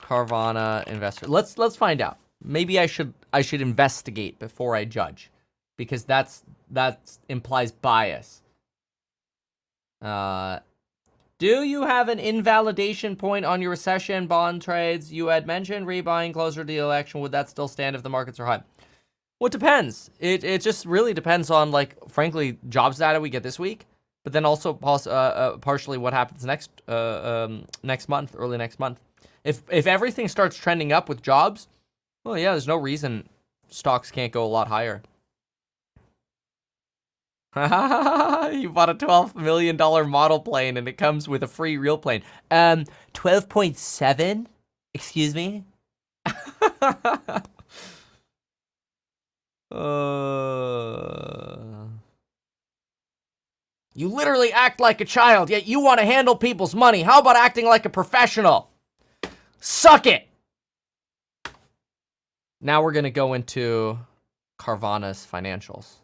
Carvana investor. Let's find out. Maybe I should investigate before I judge, because that implies bias. Do you have an invalidation point on your recession bond trades? You had mentioned rebuying closer to the election. Would that still stand if the markets are high? Well, it depends. It just really depends on, like, frankly, jobs data we get this week, but then also partially what happens next month, early next month. If everything starts trending up with jobs, well, yeah, there's no reason stocks can't go a lot higher. You bought a $12 million model plane and it comes with a free real plane. 12.7? Excuse me? You literally act like a child, yet you want to handle people's money. How about acting like a professional? Suck it! Now we're going to go into Carvana's financials.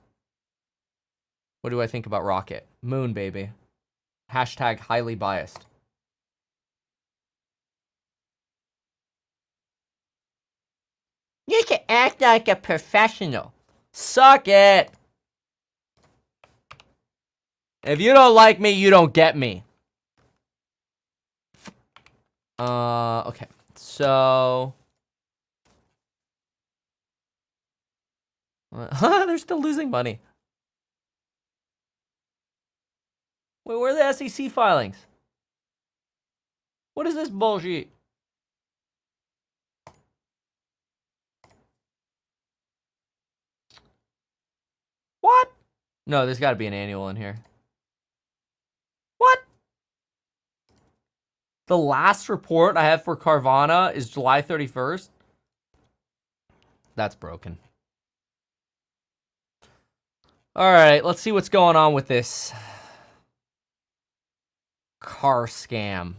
What do I think about Rocket? Moon, baby. Hashtag highly biased. You can act like a professional. Suck it! If you don't like me, you don't get me. Okay. So... They're still losing money. Wait, where are the SEC filings? What is this bullshit? What? No, there's got to be an annual in here. The last report I have for Carvana is July 31st. That's broken. All right, let's see what's going on with this car scam.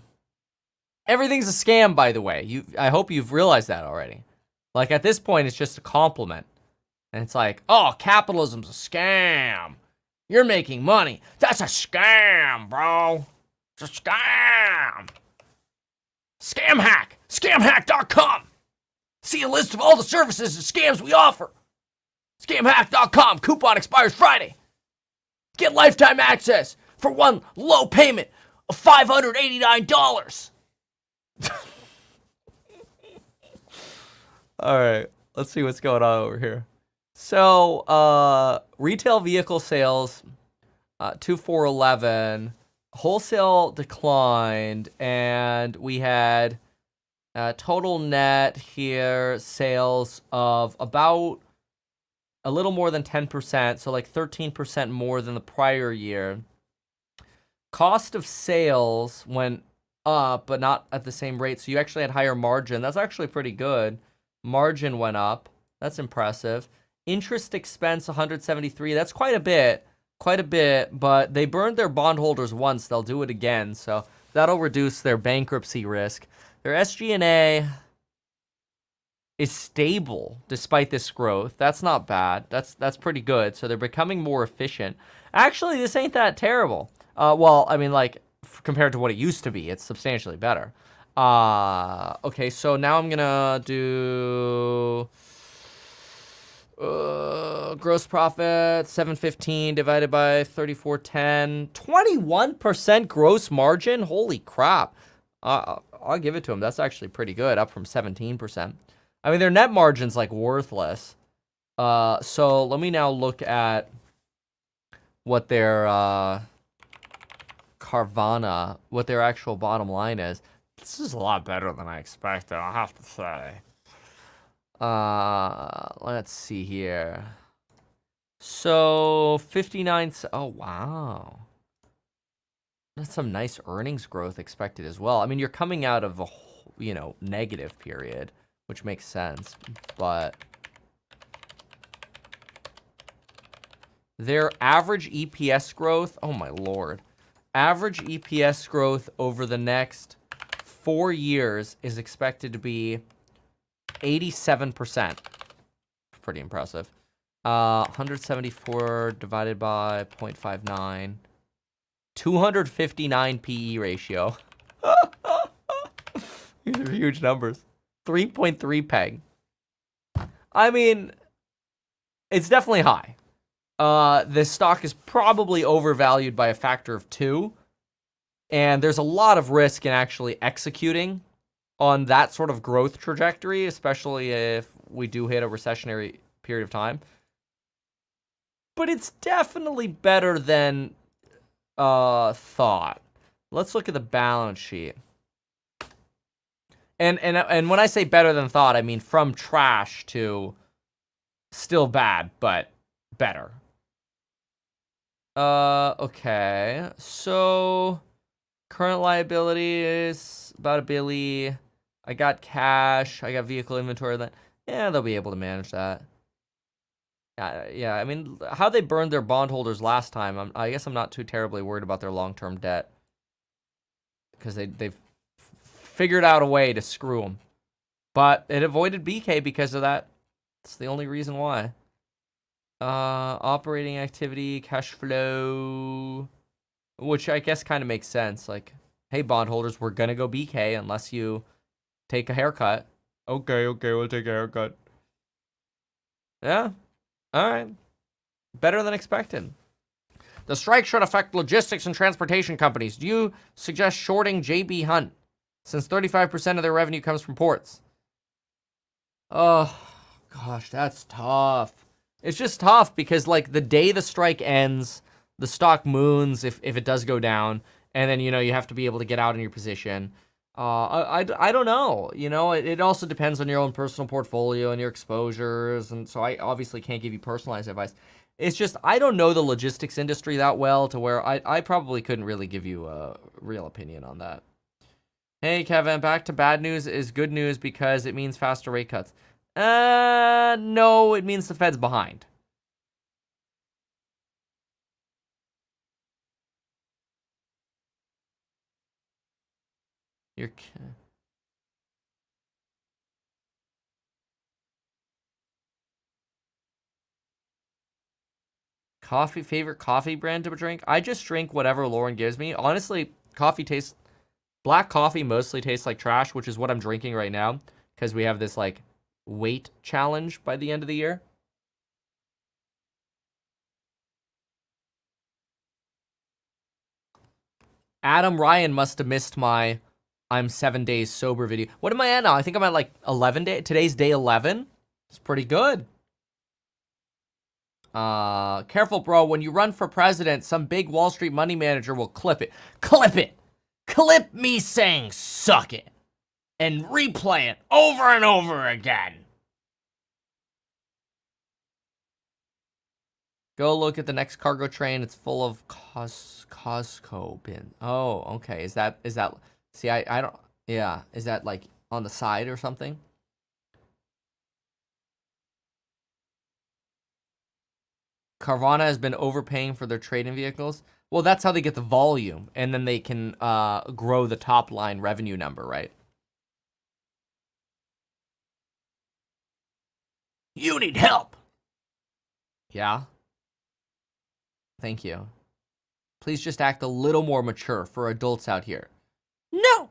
Everything's a scam, by the way. I hope you've realized that already. Like, at this point, it's just a compliment. And it's like, oh, capitalism's a scam. You're making money. That's a scam, bro. It's a scam. Scam hack. Scamhack.com. See a list of all the services and scams we offer. Scamhack.com. Coupon expires Friday. Get lifetime access for one low payment of $589. All right, let's see what's going on over here. So, retail vehicle sales, 2411, wholesale declined, and we had total net here sales of about a little more than 10%, so like 13% more than the prior year. Cost of sales went up, but not at the same rate, so you actually had higher margin. That's actually pretty good. Margin went up. That's impressive. Interest expense, 173. That's quite a bit, but they burned their bondholders once. They'll do it again, so that'll reduce their bankruptcy risk. Their SG&A is stable despite this growth. That's not bad. That's pretty good. So they're becoming more efficient. Actually, this ain't that terrible. Well, I mean, like, compared to what it used to be, it's substantially better. Okay, so now I'm gonna do gross profit, 715 divided by 3410. 21% gross margin? Holy crap. I'll give it to them. That's actually pretty good, up from 17%. I mean, their net margin's, like, worthless. So let me now look at what their, Carvana, what their actual bottom line is. This is a lot better than I expected, I'll have to say. Let's see here. So, 59, oh, wow. That's some nice earnings growth expected as well. I mean, you're coming out of a, negative period, which makes sense, but their average EPS growth, oh my lord. Average EPS growth over the next 4 years is expected to be 87%. Pretty impressive. 174 divided by 0.59. 259 PE ratio. These are huge numbers. 3.3 peg. I mean, it's definitely high. This stock is probably overvalued by a factor of 2. And there's a lot of risk in actually executing on that sort of growth trajectory, especially if we do hit a recessionary period of time. But it's definitely better than thought. Let's look at the balance sheet. And when I say better than thought, I mean from trash to still bad, but better. Okay. So current liability is about $1 billion. I got cash. I got vehicle inventory. Yeah, they'll be able to manage that. Yeah, I mean, how they burned their bondholders last time, I guess I'm not too terribly worried about their long-term debt. Because they've figured out a way to screw them. But it avoided BK because of that. It's the only reason why. Operating activity, cash flow, which I guess kind of makes sense. Like, hey, bondholders, we're going to go BK unless you take a haircut. Okay, we'll take a haircut. Yeah. All right. Better than expected. The strike should affect logistics and transportation companies. Do you suggest shorting JB Hunt, since 35% of their revenue comes from ports? Oh, gosh, that's tough. It's just tough because, like, the day the strike ends, the stock moons if it does go down, and then, you have to be able to get out in your position. I don't know. It also depends on your own personal portfolio and your exposures, and so I obviously can't give you personalized advice. It's just, I don't know the logistics industry that well to where I probably couldn't really give you a real opinion on that. Hey, Kevin, back to bad news is good news because it means faster rate cuts. No, it means the Fed's behind. You're... Favorite coffee brand to drink? I just drink whatever Lauren gives me. Honestly, black coffee mostly tastes like trash, which is what I'm drinking right now because we have this like weight challenge by the end of the year. Adam Ryan must have missed my I'm 7 days sober video. What am I at now? I think I'm at like 11 days. Today's day 11. It's pretty good. Careful, bro. When you run for president, some big Wall Street money manager will clip it. Clip it! Clip me saying suck it. And replay it over and over again. Go look at the next cargo train. It's full of Costco bin. Oh, okay. Is that, see, I don't, yeah. Is that like on the side or something? Carvana has been overpaying for their trading vehicles. Well, that's how they get the volume, and then they can grow the top line revenue number, right? You need help. Yeah. Thank you. Please just act a little more mature for adults out here. No.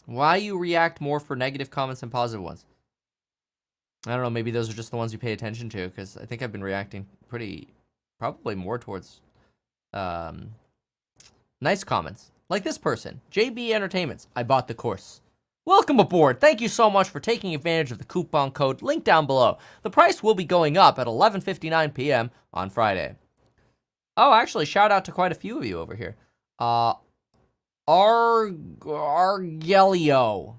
Why you react more for negative comments than positive ones? I don't know, maybe those are just the ones you pay attention to, because I think I've been reacting probably more towards nice comments. Like this person, JB Entertainments. I bought the course. Welcome aboard. Thank you so much for taking advantage of the coupon code linked down below. The price will be going up at 11:59 p.m. on Friday. Oh, actually, shout out to quite a few of you over here. Argelio,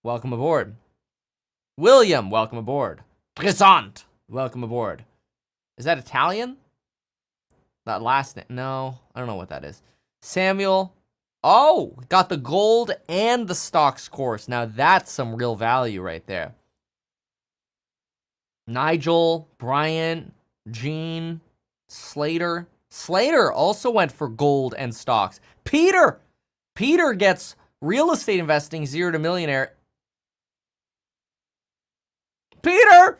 welcome aboard. William, welcome aboard. Présent, welcome aboard. Is that Italian? That last name? No, I don't know what that is. Samuel. Oh, got the gold and the stocks course. Now that's some real value right there. Nigel, Brian, Gene, Slater. Slater also went for gold and stocks. Peter gets real estate investing 0 to millionaire. Peter!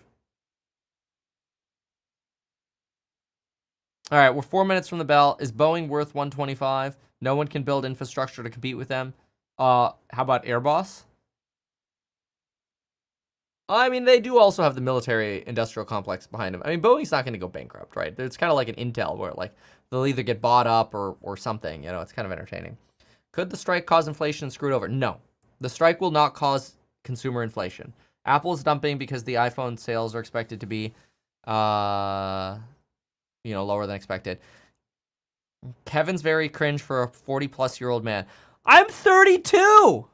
All right, we're 4 minutes from the bell. Is Boeing worth 125? No one can build infrastructure to compete with them. How about Airbus? I mean, they do also have the military industrial complex behind them. I mean, Boeing's not going to go bankrupt, right? It's kind of like an Intel where like they'll either get bought up or something. You know, it's kind of entertaining. Could the strike cause inflation and screw it over? No. The strike will not cause consumer inflation. Apple is dumping because the iPhone sales are expected to be, lower than expected. Kevin's very cringe for a 40-plus-year-old man. I'm 32!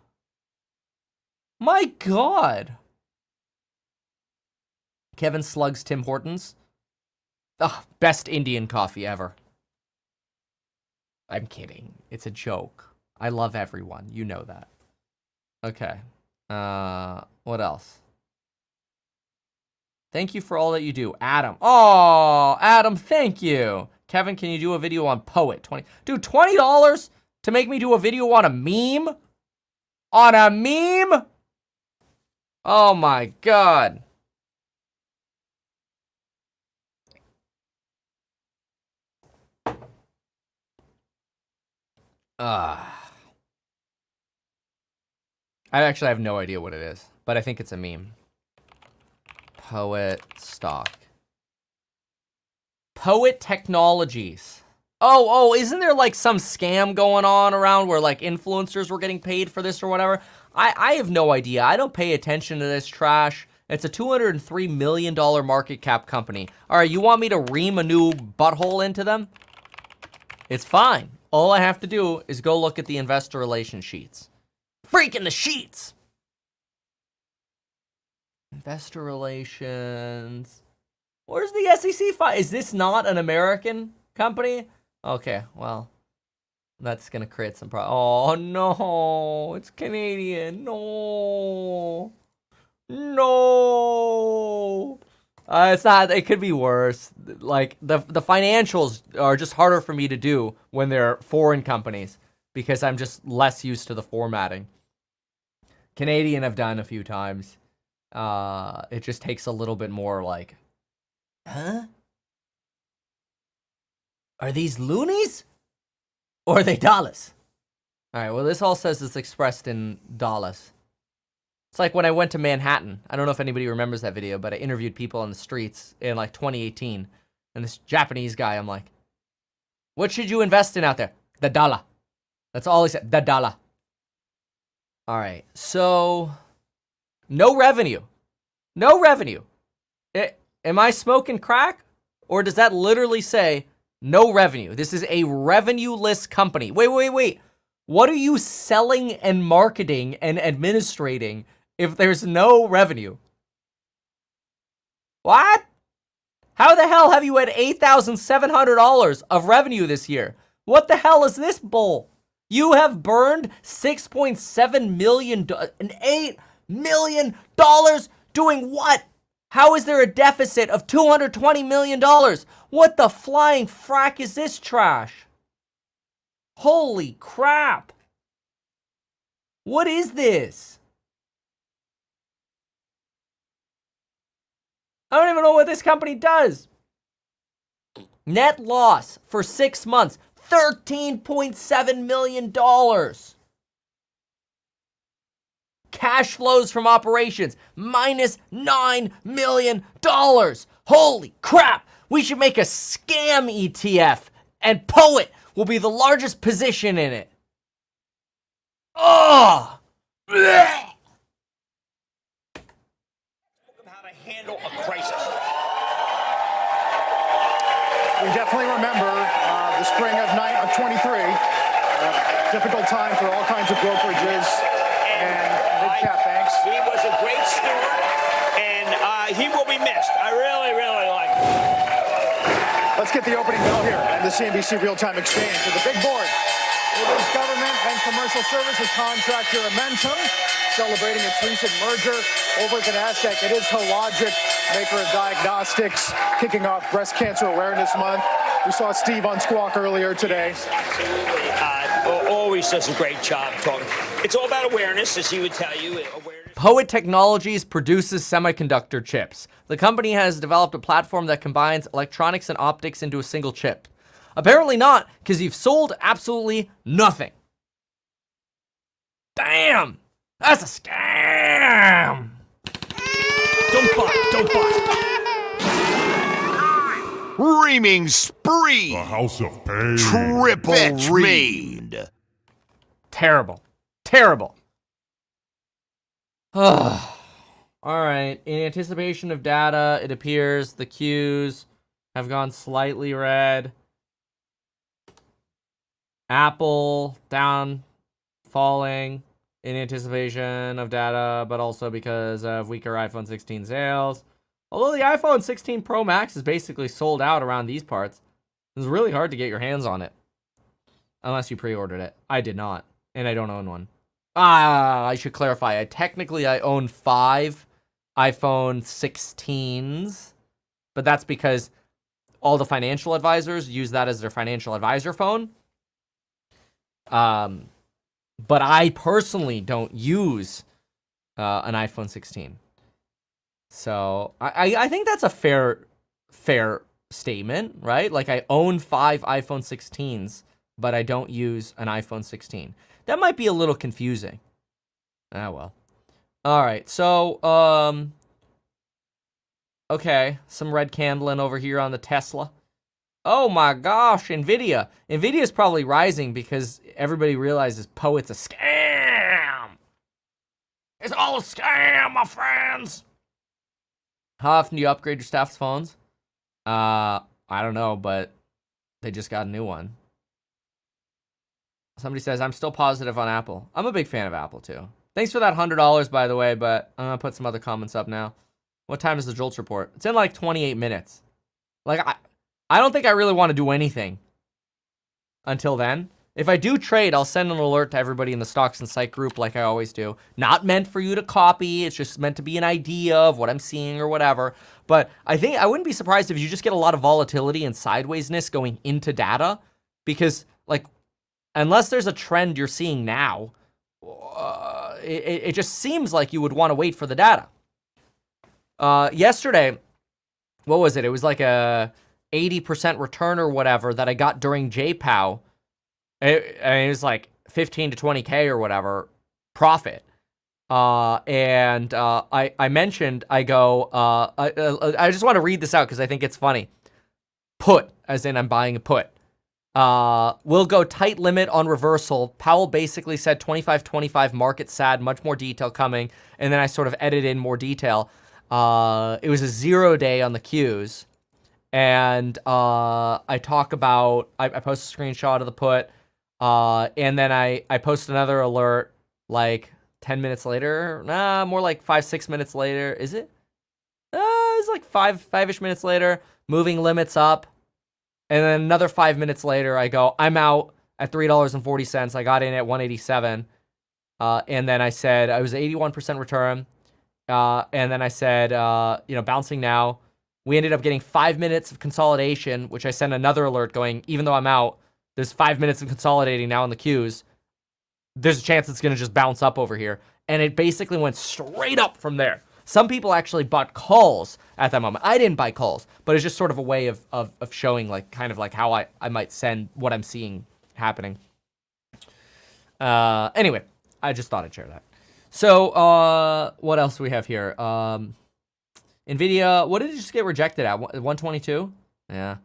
My God. Kevin slugs Tim Hortons. Ugh, best Indian coffee ever. I'm kidding. It's a joke. I love everyone. You know that. Okay. What else? Thank you for all that you do. Adam. Oh, Adam, thank you. Kevin, can you do a video on Poet? Dude, $20 to make me do a video on a meme? On a meme? Oh my God. I actually have no idea what it is, but I think it's a meme. Poet stock. Poet Technologies. Oh, isn't there like some scam going on around where like influencers were getting paid for this or whatever? I have no idea. I don't pay attention to this trash. It's a $203 million market cap company. All right, you want me to ream a new butthole into them? It's fine. All I have to do is go look at the investor relations sheets. Freaking the sheets! Investor relations. Where's the SEC file? Is this not an American company? Okay, well, that's gonna create some problems. Oh no, it's Canadian. No, no. It's not. It could be worse. Like the financials are just harder for me to do when they're foreign companies because I'm just less used to the formatting. Canadian I've done a few times. It just takes a little bit more like, huh? Are these loonies? Or are they dollars? Alright, well this all says it's expressed in dollars. It's like when I went to Manhattan. I don't know if anybody remembers that video, but I interviewed people on the streets in like 2018. And this Japanese guy, I'm like, what should you invest in out there? The dollar. That's all he said, the dollar. Alright, so no revenue. No revenue. Am I smoking crack? Or does that literally say no revenue? This is a revenue-less company. Wait. What are you selling and marketing and administrating if there's no revenue? What? How the hell have you had $8,700 of revenue this year? What the hell is this bull? You have burned $6.7 million and $8 million doing what? How is there a deficit of $220 million? What the flying frack is this trash? Holy crap. What is this? I don't even know what this company does. Net loss for 6 months, $13.7 million. Cash flows from operations, minus $9 million. Holy crap. We should make a scam ETF, and Poet will be the largest position in it. Oh! Blech. How to handle a crisis. We definitely remember the spring of 23, difficult time for all kinds of brokerages and mid-cap banks. He was a great steward, and he will be missed. I really, really like him. Let's get the opening bell here at the CNBC Real-Time Exchange with the big board. It is government and commercial services contractor Momentum, celebrating its recent merger over at the NASDAQ. It is Hologic, maker of diagnostics, kicking off Breast Cancer Awareness Month. We saw Steve on Squawk earlier today. Always does a great job talking. It's all about awareness, as he would tell you. Awareness. Poet Technologies produces semiconductor chips. The company has developed a platform that combines electronics and optics into a single chip. Apparently not, because you've sold absolutely nothing. Damn! That's a scam! Don't buy. Reaming spree. The House of Pain. Triple reamed. Terrible. Terrible. Alright, in anticipation of data, it appears the Qs have gone slightly red. Apple down, falling in anticipation of data, but also because of weaker iPhone 16 sales. Although the iPhone 16 Pro Max is basically sold out around these parts, it's really hard to get your hands on it. Unless you pre-ordered it. I did not, and I don't own one. I should clarify. I own 5 iPhone 16s, but that's because all the financial advisors use that as their financial advisor phone. But I personally don't use an iPhone 16. So I think that's a fair statement, right? Like I own 5 iPhone 16s, but I don't use an iPhone 16. That might be a little confusing. Ah, well. All right, so, okay, some red candling over here on the Tesla. Oh my gosh, NVIDIA. NVIDIA's probably rising because everybody realizes Poet's a scam. It's all a scam, my friends. How often do you upgrade your staff's phones? I don't know, but they just got a new one. Somebody says, I'm still positive on Apple. I'm a big fan of Apple, too. Thanks for that $100, by the way, but I'm going to put some other comments up now. What time is the JOLTS report? It's in like 28 minutes. Like, I don't think I really want to do anything until then. If I do trade, I'll send an alert to everybody in the Stocks and Psych group like I always do. Not meant for you to copy. It's just meant to be an idea of what I'm seeing or whatever. But I think I wouldn't be surprised if you just get a lot of volatility and sidewaysness going into data. Because, like, unless there's a trend you're seeing now, it just seems like you would want to wait for the data. Yesterday, what was it? It was like a 80% return or whatever that I got during JPOW. It was like 15 to 20K or whatever profit. And I mentioned, I go, I just want to read this out because I think it's funny. Put, as in I'm buying a put. We'll go tight limit on reversal. Powell basically said 25-25 market sad, much more detail coming. And then I sort of edited in more detail. It was a 0 day on the Qs. And I talk about, I post a screenshot of the put. And then I post another alert like 10 minutes later. Nah, more like 5-6 minutes later. Is it? It's like five-ish minutes later. Moving limits up. And then another 5 minutes later, I go, I'm out at $3.40. I got in at 187. And then I said, I was 81% return. And then I said, bouncing now. We ended up getting 5 minutes of consolidation, which I sent another alert going, even though I'm out, there's 5 minutes of consolidating now in the Qs. There's a chance it's going to just bounce up over here. And it basically went straight up from there. Some people actually bought calls at that moment. I didn't buy calls, but it's just sort of a way of showing like kind of like how I might send what I'm seeing happening. Anyway, I just thought I'd share that. So what else do we have here? Nvidia, what did it just get rejected at? 122? Yeah.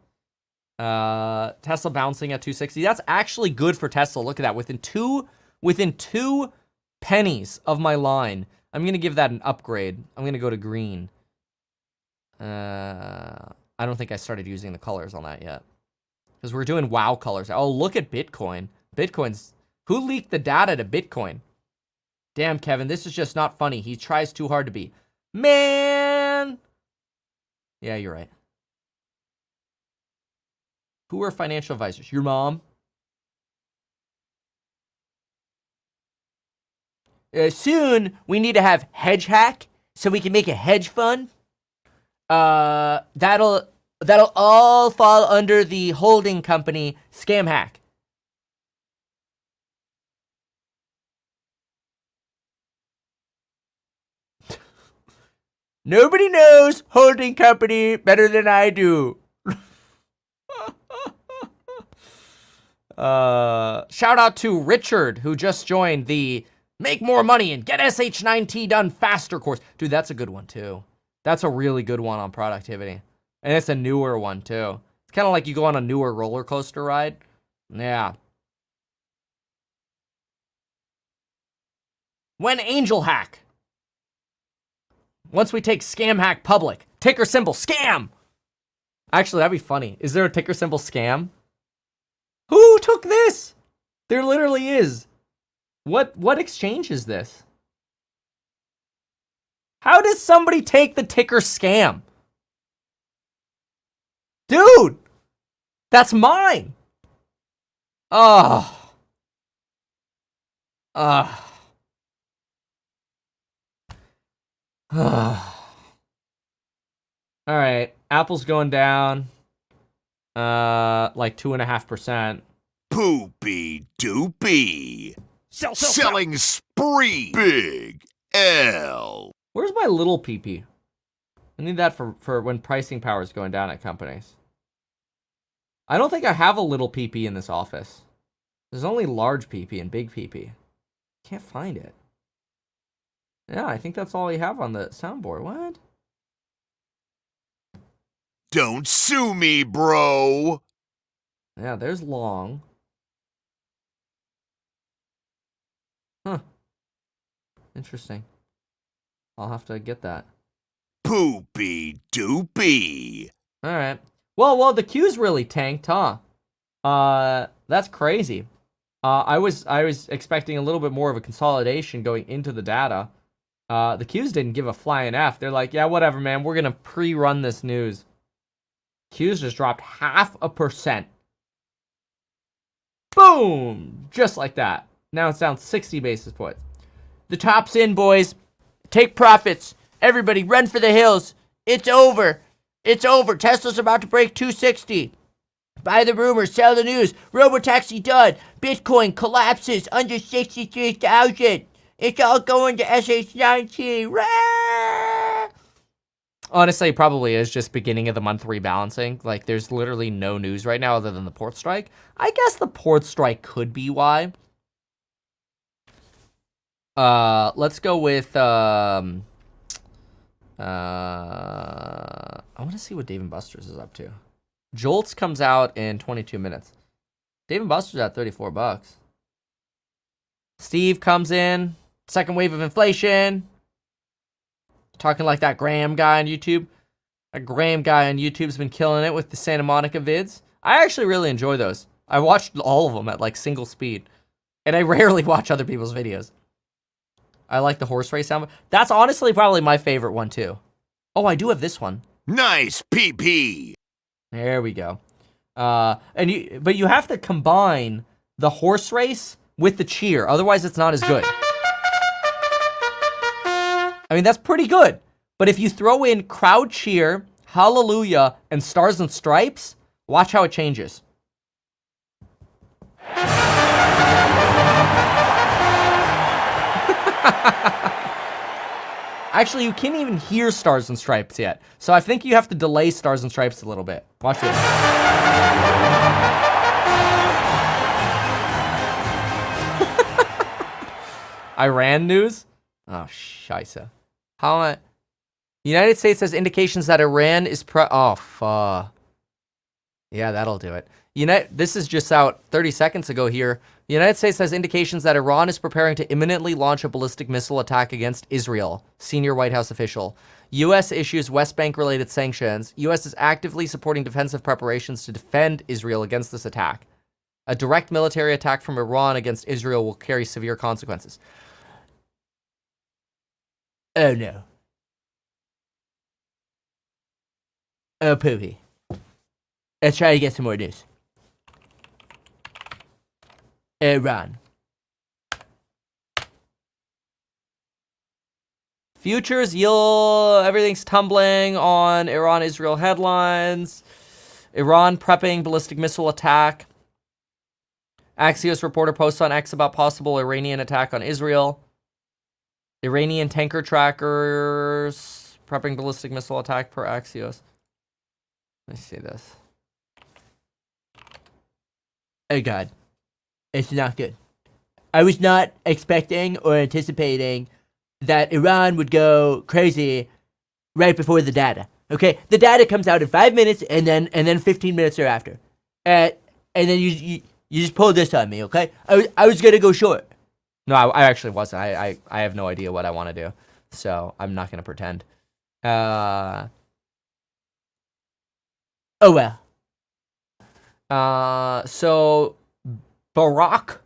Tesla bouncing at 260. That's actually good for Tesla. Look at that. Within two pennies of my line, I'm going to give that an upgrade. I'm going to go to green. I don't think I started using the colors on that yet. Because we're doing wow colors. Oh, look at Bitcoin. Who leaked the data to Bitcoin? Damn, Kevin, this is just not funny. He tries too hard to be. Man! Yeah, you're right. Who are financial advisors? Your mom? Soon, we need to have hedge hack so we can make a hedge fund. That'll all fall under the holding company scam hack. Nobody knows holding company better than I do. Shout out to Richard, who just joined the Make More Money and Get SH9T Done Faster course. Dude, that's a good one, too. That's a really good one on productivity. And it's a newer one, too. It's kind of like you go on a newer roller coaster ride. Yeah. When Angel Hack. Once we take Scam Hack public. Ticker symbol, scam! Actually, that'd be funny. Is there a ticker symbol scam? Who took this? There literally is. What exchange is this? How did somebody take the ticker scam? Dude! That's mine! Oh. Alright, Apple's going down. Like 2.5%. Poopy doopy. Sell. Selling spree. Big L. Where's my little PP? I need that for when pricing power is going down at companies. I don't think I have a little PP in this office. There's only large PP and big PP. Can't find it. Yeah, I think that's all we have on the soundboard. What? Don't sue me, bro. Yeah, there's long. Huh. Interesting. I'll have to get that. Poopy doopy. All right. Well, the Q's really tanked, huh? That's crazy. I was expecting a little bit more of a consolidation going into the data. The Q's didn't give a flying F. They're like, yeah, whatever, man. We're gonna pre-run this news. Q's just dropped 0.5%. Boom! Just like that. Now it's down 60 basis points. The top's in, boys. Take profits. Everybody run for the hills. It's over. It's over. Tesla's about to break 260. Buy the rumors. Sell the news. Robotaxi done. Bitcoin collapses under 63,000. It's all going to SH19. Rah! Honestly, it probably is just beginning of the month rebalancing. Like, there's literally no news right now other than the port strike. I guess the port strike could be why. Let's go with, I want to see what Dave & Buster's is up to. JOLTS comes out in 22 minutes. Dave & Buster's at $34. Steve comes in. Second wave of inflation. Talking like that Graham guy on YouTube. That Graham guy on YouTube's been killing it with the Santa Monica vids. I actually really enjoy those. I watched all of them at like single speed. And I rarely watch other people's videos. I like the horse race sound. That's honestly probably my favorite one too. Oh, I do have this one. Nice PP. There we go. But you have to combine the horse race with the cheer. Otherwise, it's not as good. I mean, that's pretty good. But if you throw in crowd cheer, hallelujah, and stars and stripes, watch how it changes. Actually, you can't even hear stars and stripes yet. So I think you have to delay stars and stripes a little bit. Watch this. Iran news? Oh, scheisse. How am I? United States has indications that Iran is oh, fuck. Yeah, that'll do it. This is just out 30 seconds ago here. The United States has indications that Iran is preparing to imminently launch a ballistic missile attack against Israel. Senior White House official. U.S. issues West Bank-related sanctions. U.S. is actively supporting defensive preparations to defend Israel against this attack. A direct military attack from Iran against Israel will carry severe consequences. Oh, no. Oh, poopy. Let's try to get some more news. Iran. Futures yield, everything's tumbling on Iran-Israel headlines. Iran prepping ballistic missile attack. Axios reporter posts on X about possible Iranian attack on Israel. Iranian tanker trackers prepping ballistic missile attack per Axios. Let me see this. Oh God. It's not good. I was not expecting or anticipating that Iran would go crazy right before the data. Okay, the data comes out in 5 minutes, and then 15 minutes thereafter, and then you just pulled this on me. Okay, I was gonna go short. No, I actually wasn't. I have no idea what I want to do, so I'm not gonna pretend. Oh well. So Barack,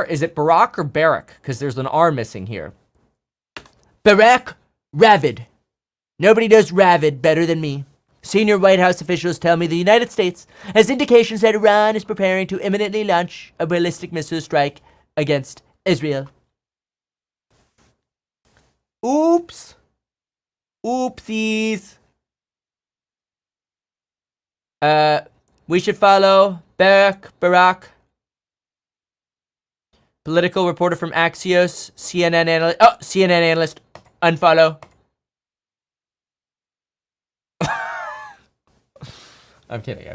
is it Barack or Barack? Because there's an R missing here. Barack Ravid. Nobody does Ravid better than me. Senior White House officials tell me the United States has indications that Iran is preparing to imminently launch a ballistic missile strike against Israel. Oops. Oopsies. We should follow Barack. Political reporter from Axios. CNN analyst. Oh, CNN analyst. Unfollow. I'm kidding.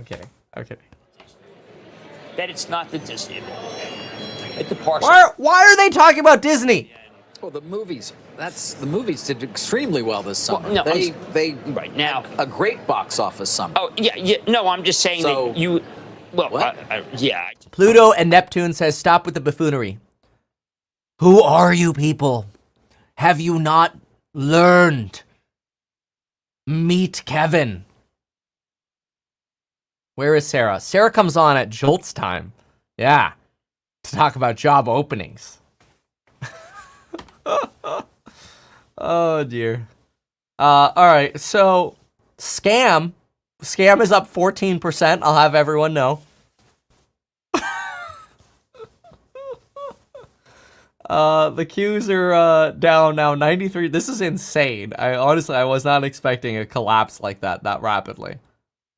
That it's not the Disney. At the park. Why are they talking about Disney? Well, the movies. The movies did extremely well this summer. Well, no, they right now a great box office summer. Oh yeah. No, I'm just saying So- that you. Well, yeah. Pluto and Neptune says stop with the buffoonery. Who are you people? Have you not learned? Meet Kevin. Where is Sarah? Sarah comes on at JOLTS time. Yeah. To talk about job openings. Oh dear. Alright, so Scam is up 14%. I'll have everyone know. The Qs are down now 93. This is insane. I was not expecting a collapse like that rapidly.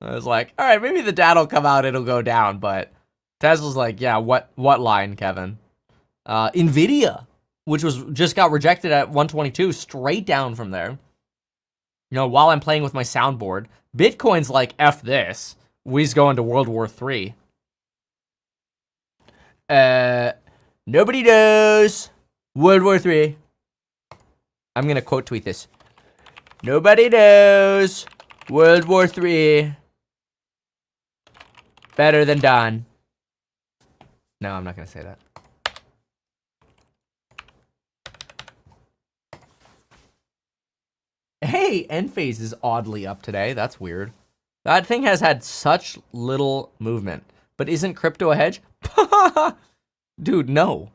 I was like, all right, maybe the data will come out, it'll go down, but Tesla's like, yeah, what line, Kevin? Nvidia, which just got rejected at 122, straight down from there. You know, while I'm playing with my soundboard, Bitcoin's like, F this. We's going to World War III. Nobody knows World War III. I'm going to quote tweet this. Nobody knows World War III better than Don. No, I'm not going to say that. Hey, Enphase is oddly up today. That's weird. That thing has had such little movement. But isn't crypto a hedge? Dude, no.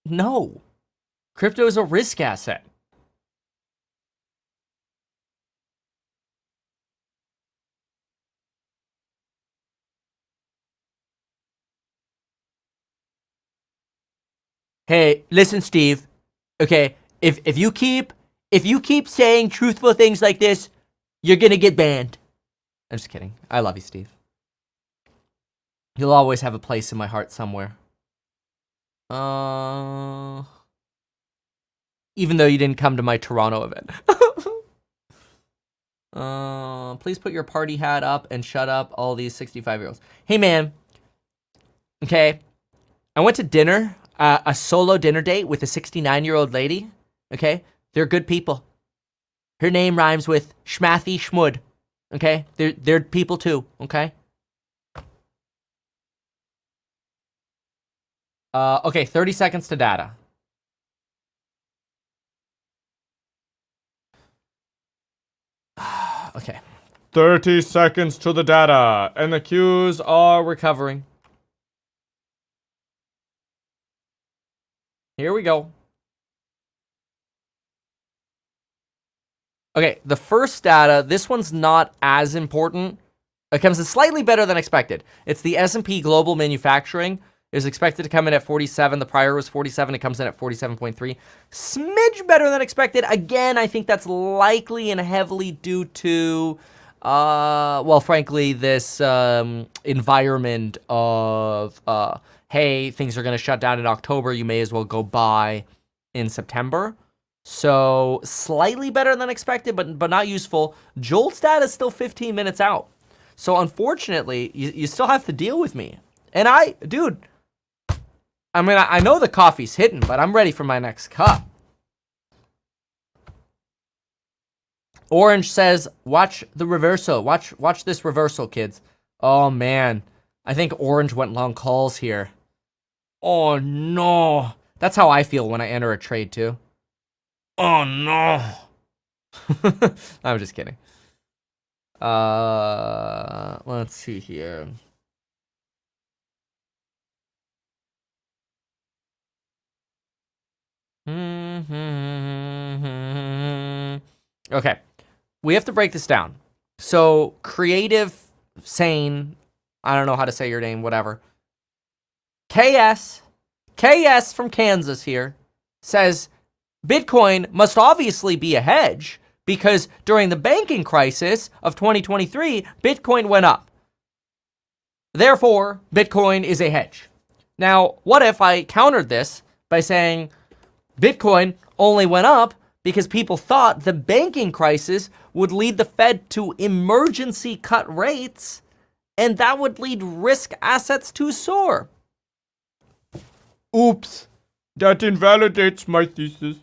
No. Crypto is a risk asset. Hey, listen, Steve. Okay, if you keep saying truthful things like this, you're gonna get banned. I'm just kidding. I love you, Steve. You'll always have a place in my heart somewhere. Even though you didn't come to my Toronto event. Please put your party hat up and shut up all these 65-year-olds. Hey, man. Okay. I went to dinner, a solo dinner date with a 69-year-old lady. Okay. They're good people. Her name rhymes with Schmathy Schmud. Okay. They're people too. Okay. Okay, 30 seconds to data. Okay. 30 seconds to the data, and the Qs are recovering. Here we go. Okay, the first data, this one's not as important. It comes in slightly better than expected. It's the S&P Global Manufacturing. It was expected to come in at 47. The prior was 47. It comes in at 47.3. Smidge better than expected. Again, I think that's likely and heavily due to, well, frankly, this environment of, hey, things are going to shut down in October. You may as well go buy in September. So slightly better than expected, but not useful. JOLTS data is still 15 minutes out. So unfortunately, you still have to deal with me. And dude, I mean, I know the coffee's hitting, but I'm ready for my next cup. Orange says, watch the reversal. Watch this reversal, kids. Oh, man. I think Orange went long calls here. Oh, no. That's how I feel when I enter a trade, too. Oh, no. I'm just kidding. Let's see here. Okay, we have to break this down. So, Creative Sane, I don't know how to say your name, whatever. KS from Kansas here says Bitcoin must obviously be a hedge because during the banking crisis of 2023, Bitcoin went up. Therefore, Bitcoin is a hedge. Now, what if I countered this by saying Bitcoin only went up because people thought the banking crisis would lead the Fed to emergency cut rates, and that would lead risk assets to soar? Oops, that invalidates my thesis.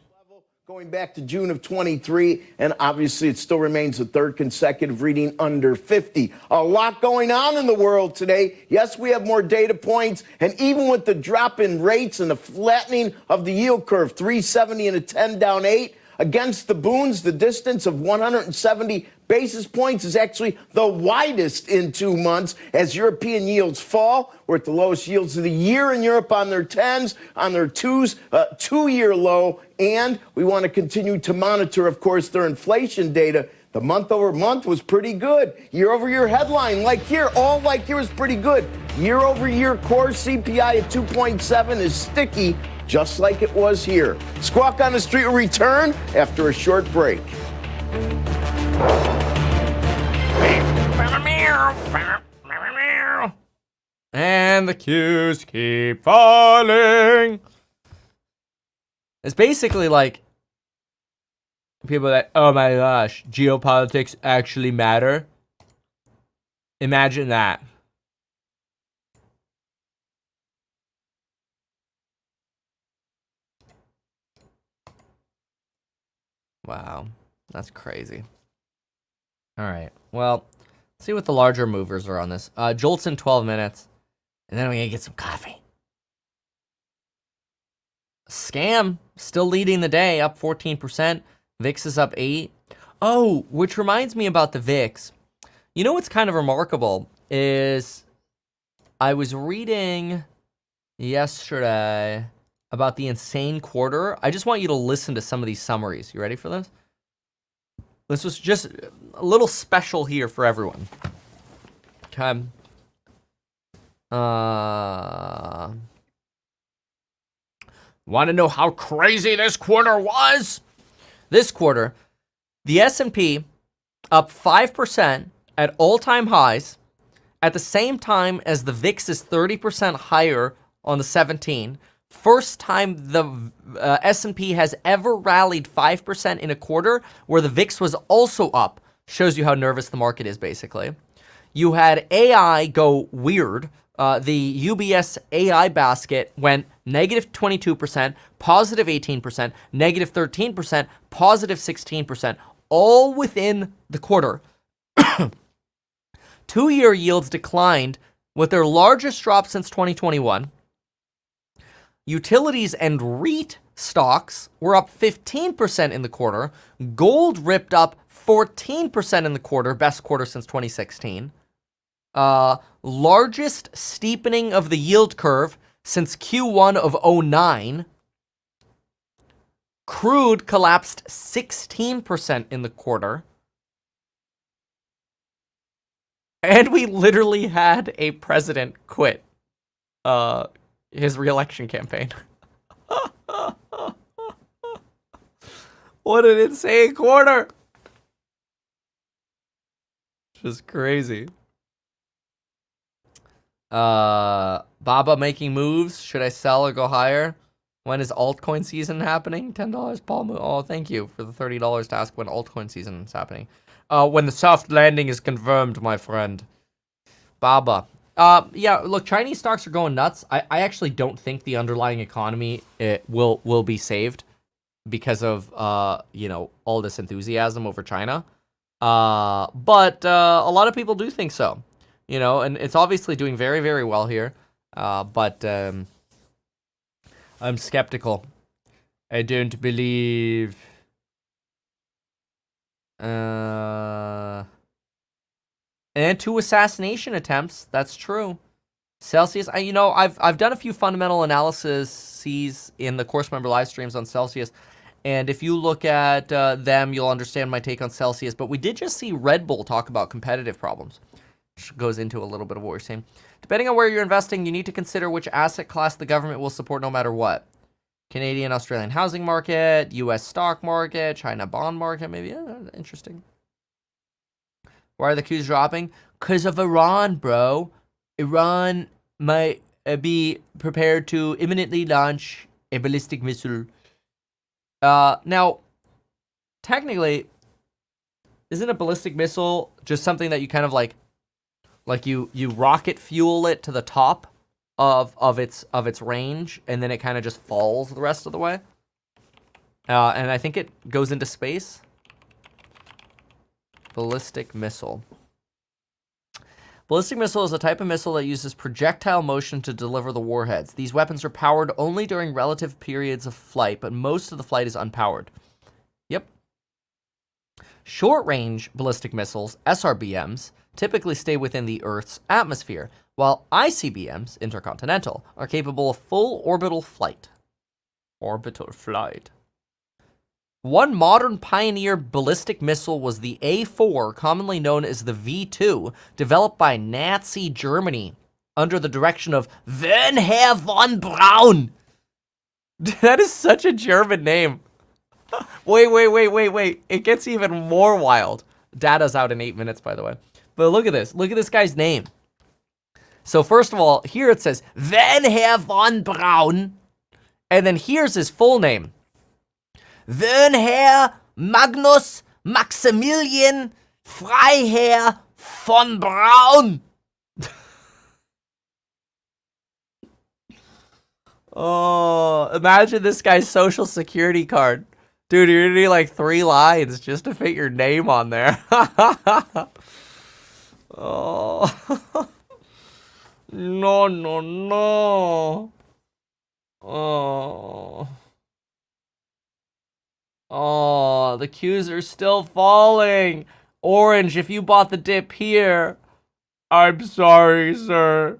Going back to June of 23, and obviously it still remains the third consecutive reading under 50. A lot going on in the world today. Yes, we have more data points, and even with the drop in rates and the flattening of the yield curve, 370 and a 10 down 8, against the boons, the distance of 170 basis points is actually the widest in 2 months as European yields fall. We're at the lowest yields of the year in Europe on their 10s, on their 2s, 2-year low. And we want to continue to monitor, of course, their inflation data. The month over month was pretty good. Year over year headline, like here, all like here is pretty good. Year over year core CPI at 2.7 is sticky, just like it was here. Squawk on the Street will return after a short break. And the cues keep falling. It's basically like people that, oh my gosh, geopolitics actually matter. Imagine that. Wow, that's crazy. All right, well, let's see what the larger movers are on this. JOLTS in 12 minutes, and then we're gonna get some coffee. Scam still leading the day, up 14%. VIX is up 8. Oh, which reminds me about the VIX. You know what's kind of remarkable is I was reading yesterday about the insane quarter. I just want you to listen to some of these summaries. You ready for this? This was just a little special here for everyone. Okay. Want to know how crazy this quarter was? This quarter, the S&P up 5% at all-time highs at the same time as the VIX is 30% higher on the 17. First time the S&P has ever rallied 5% in a quarter where the VIX was also up. Shows you how nervous the market is, basically. You had AI go weird. The UBS AI basket went negative 22%, positive 18%, negative 13%, positive 16%, all within the quarter. 2-year yields declined with their largest drop since 2021. Utilities and REIT stocks were up 15% in the quarter. Gold ripped up 14% in the quarter, best quarter since 2016. Largest steepening of the yield curve since Q1 of 2009. Crude collapsed 16% in the quarter. And we literally had a president quit his re-election campaign. What an insane quarter. Just crazy. Baba making moves. Should I sell or go higher? When is altcoin season happening? $10. Paul. Oh, thank you for the $30 to ask when altcoin season is happening. When the soft landing is confirmed, my friend. Baba. Yeah, look, Chinese stocks are going nuts. I actually don't think the underlying economy will be saved because of all this enthusiasm over China. But a lot of people do think so. And it's obviously doing very, very well here. But I'm skeptical. I don't believe. And 2 assassination attempts. That's true. Celsius. I've done a few fundamental analyses in the course member live streams on Celsius. And if you look at them, you'll understand my take on Celsius. But we did just see Red Bull talk about competitive problems, which goes into a little bit of what we're saying. Depending on where you're investing, you need to consider which asset class the government will support no matter what. Canadian, Australian housing market, U.S. stock market, China bond market, maybe. Yeah, interesting. Why are the Qs dropping? Because of Iran, bro. Iran might be prepared to imminently launch a ballistic missile. Now, technically, isn't a ballistic missile just something that you kind of like you rocket fuel it to the top of its range, and then it kind of just falls the rest of the way? And I think it goes into space. Ballistic missile. Ballistic missile is a type of missile that uses projectile motion to deliver the warheads. These weapons are powered only during relative periods of flight, but most of the flight is unpowered. Yep. Short-range ballistic missiles, SRBMs, typically stay within the Earth's atmosphere, while ICBMs, intercontinental, are capable of full orbital flight. Orbital flight. One modern pioneer ballistic missile was the A4, commonly known as the V2, developed by Nazi Germany under the direction of Werner von Braun. That is such a German name. Wait. It gets even more wild. Data's out in 8 minutes, by the way. But look at this. Look at this guy's name. So first of all, here it says Werner von Braun. And then here's his full name. Werner Magnus Maximilian Freiherr von Braun. Oh, imagine this guy's social security card. Dude, you're gonna need like 3 lines just to fit your name on there. Oh. No. Oh, the cues are still falling. Orange, if you bought the dip here, I'm sorry, sir.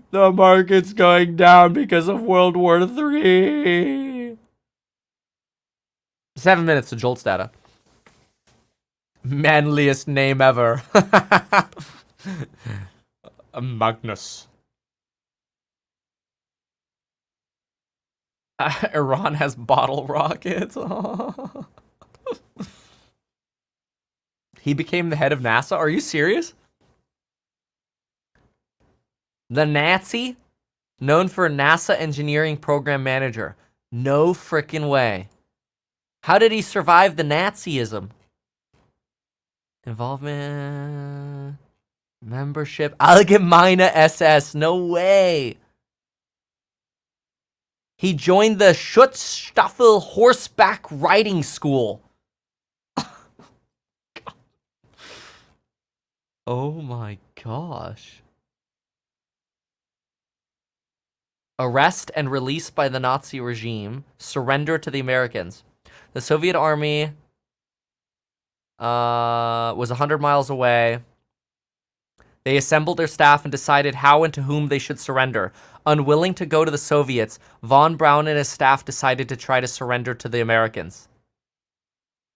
The market's going down because of World War III. 7 minutes to JOLTS data. Manliest name ever. Magnus. Iran has bottle rockets. He became the head of NASA? Are you serious? The Nazi, known for NASA engineering program manager. No frickin' way. How did he survive the Nazism? Involvement, membership, Allgemeine SS. No way. He joined the Schutzstaffel Horseback Riding School. Oh my gosh. Arrest and release by the Nazi regime. Surrender to the Americans. The Soviet army was 100 miles away. They assembled their staff and decided how and to whom they should surrender. Unwilling to go to the Soviets, von Braun and his staff decided to try to surrender to the Americans.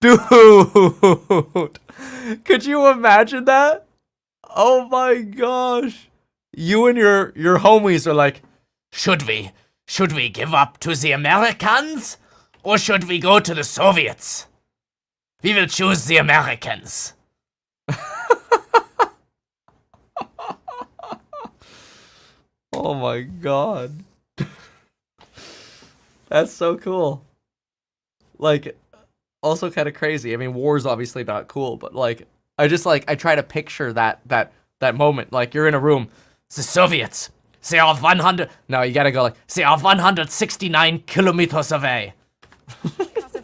Dude! Could you imagine that? Oh my gosh. You and your homies are like, Should we give up to the Americans? Or should we go to the Soviets? We will choose the Americans. Oh my god. That's so cool. Like, also kind of crazy. I mean, war's obviously not cool, but like, I try to picture that moment. Like, you're in a room. The Soviets, they are 100. No, you gotta go like, they are 169 kilometers away.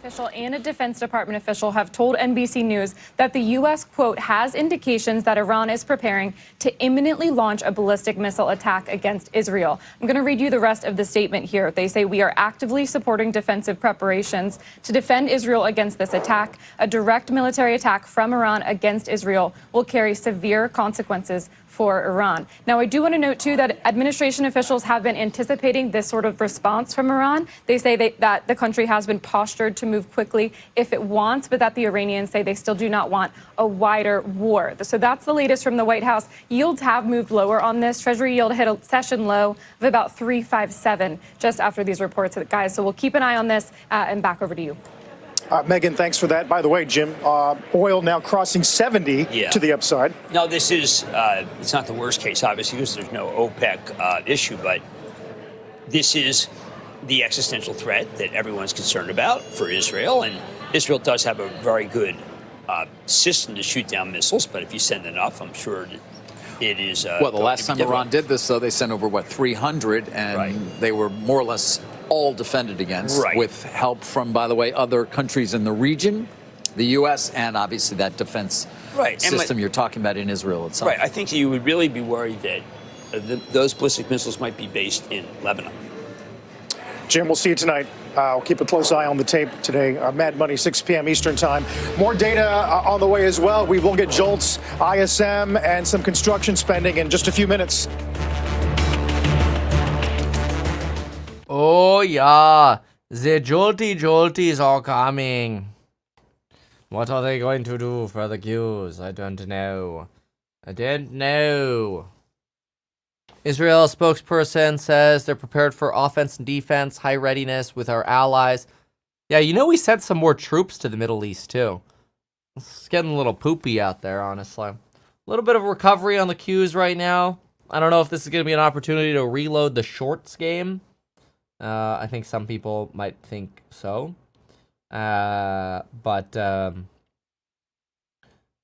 Official and a Defense Department official have told NBC News that the U.S., quote, has indications that Iran is preparing to imminently launch a ballistic missile attack against Israel. I'm going to read you the rest of the statement here. They say, we are actively supporting defensive preparations to defend Israel against this attack. A direct military attack from Iran against Israel will carry severe consequences for Iran. Now, I do want to note, too, that administration officials have been anticipating this sort of response from Iran. They say that the country has been postured to move quickly if it wants, but that the Iranians say they still do not want a wider war. So that's the latest from the White House. Yields have moved lower on this. Treasury yield hit a session low of about 3.57 just after these reports, guys. So we'll keep an eye on this, and back over to you. Megan, thanks for that. By the way, Jim, oil now crossing 70 to the upside. No, this is, it's not the worst case, obviously, because there's no OPEC issue, but this is the existential threat that everyone's concerned about for Israel. And Israel does have a very good system to shoot down missiles, but if you send enough, I'm sure it is. Well, the last time Iran did this, though, they sent over, 300, and they were more or less all defended against, with help from, by the way, other countries in the region, the U.S., and obviously that defense system you're talking about in Israel itself. Right. I think you would really be worried that those ballistic missiles might be based in Lebanon. Jim, we'll see you tonight. I'll keep a close eye on the tape today. Mad Money, 6 p.m. Eastern time. More data on the way as well. We will get JOLTS, ISM, and some construction spending in just a few minutes. Oh, yeah. The jolties are coming. What are they going to do for the Qs? I don't know. I don't know. Israel spokesperson says they're prepared for offense and defense, high readiness with our allies. Yeah, you know we sent some more troops to the Middle East too. It's getting a little poopy out there, honestly. A little bit of recovery on the Qs right now. I don't know if this is going to be an opportunity to reload the shorts game. I think some people might think so. But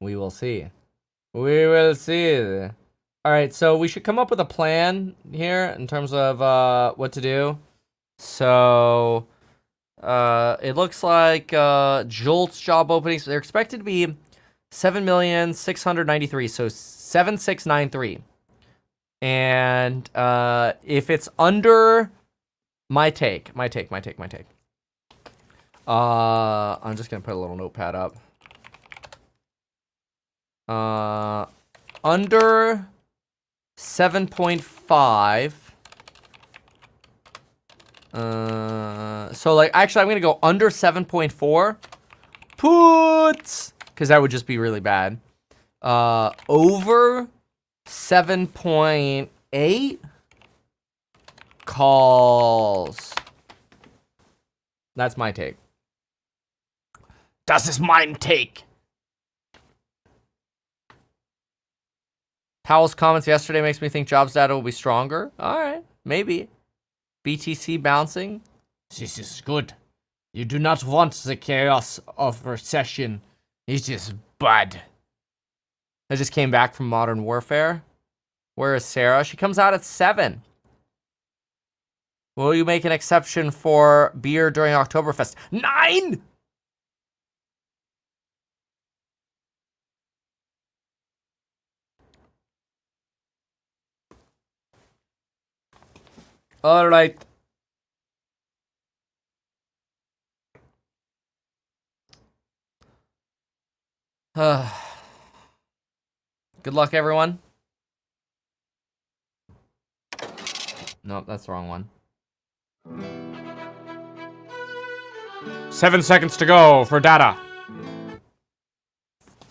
we will see. We will see. All right, so we should come up with a plan here in terms of what to do. So it looks like JOLTS job openings, they're expected to be 7,693,000, so 7693. And if it's under my take. I'm just gonna put a little notepad up. Under 7.5. So like actually I'm gonna go under 7.4. Puts, because that would just be really bad. Over 7.8. Calls. That's my take. Das ist mein take. Powell's comments yesterday makes me think jobs data will be stronger. All right, maybe. BTC bouncing. This is good. You do not want the chaos of recession. It is bad. I just came back from Modern Warfare. Where is Sarah? She comes out at 7. Will you make an exception for beer during Oktoberfest? 9! All right. Good luck, everyone. Nope, that's the wrong one. 7 seconds to go for data.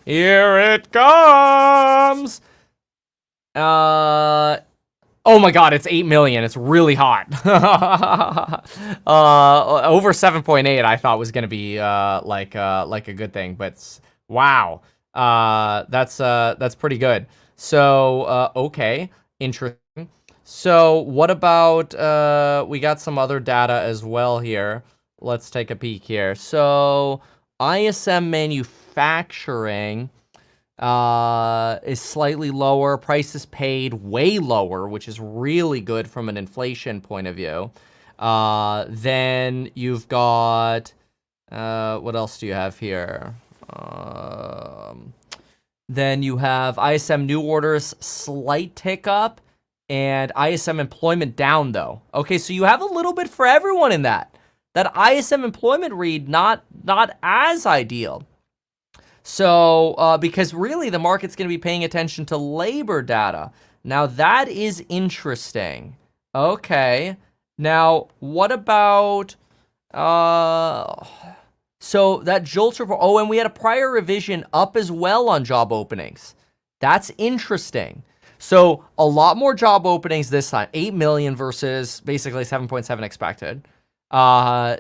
Here it comes. Oh my god, it's 8 million. It's really hot. Over 7.8 I thought was gonna be like a good thing, but wow. That's pretty good. So okay, interesting. So what about we got some other data as well here. Let's take a peek here. So ISM manufacturing is slightly lower. Prices paid way lower, which is really good from an inflation point of view. Then you've got what else do you have here? Then you have ISM new orders, slight tick up, and ISM employment down though. Okay, so you have a little bit for everyone in that. That ISM employment read not as ideal. So, because really the market's going to be paying attention to labor data. Now that is interesting. Okay. Now, what about, so that JOLTS report, oh, and we had a prior revision up as well on job openings. That's interesting. So a lot more job openings this time, 8 million versus basically 7.7 expected. A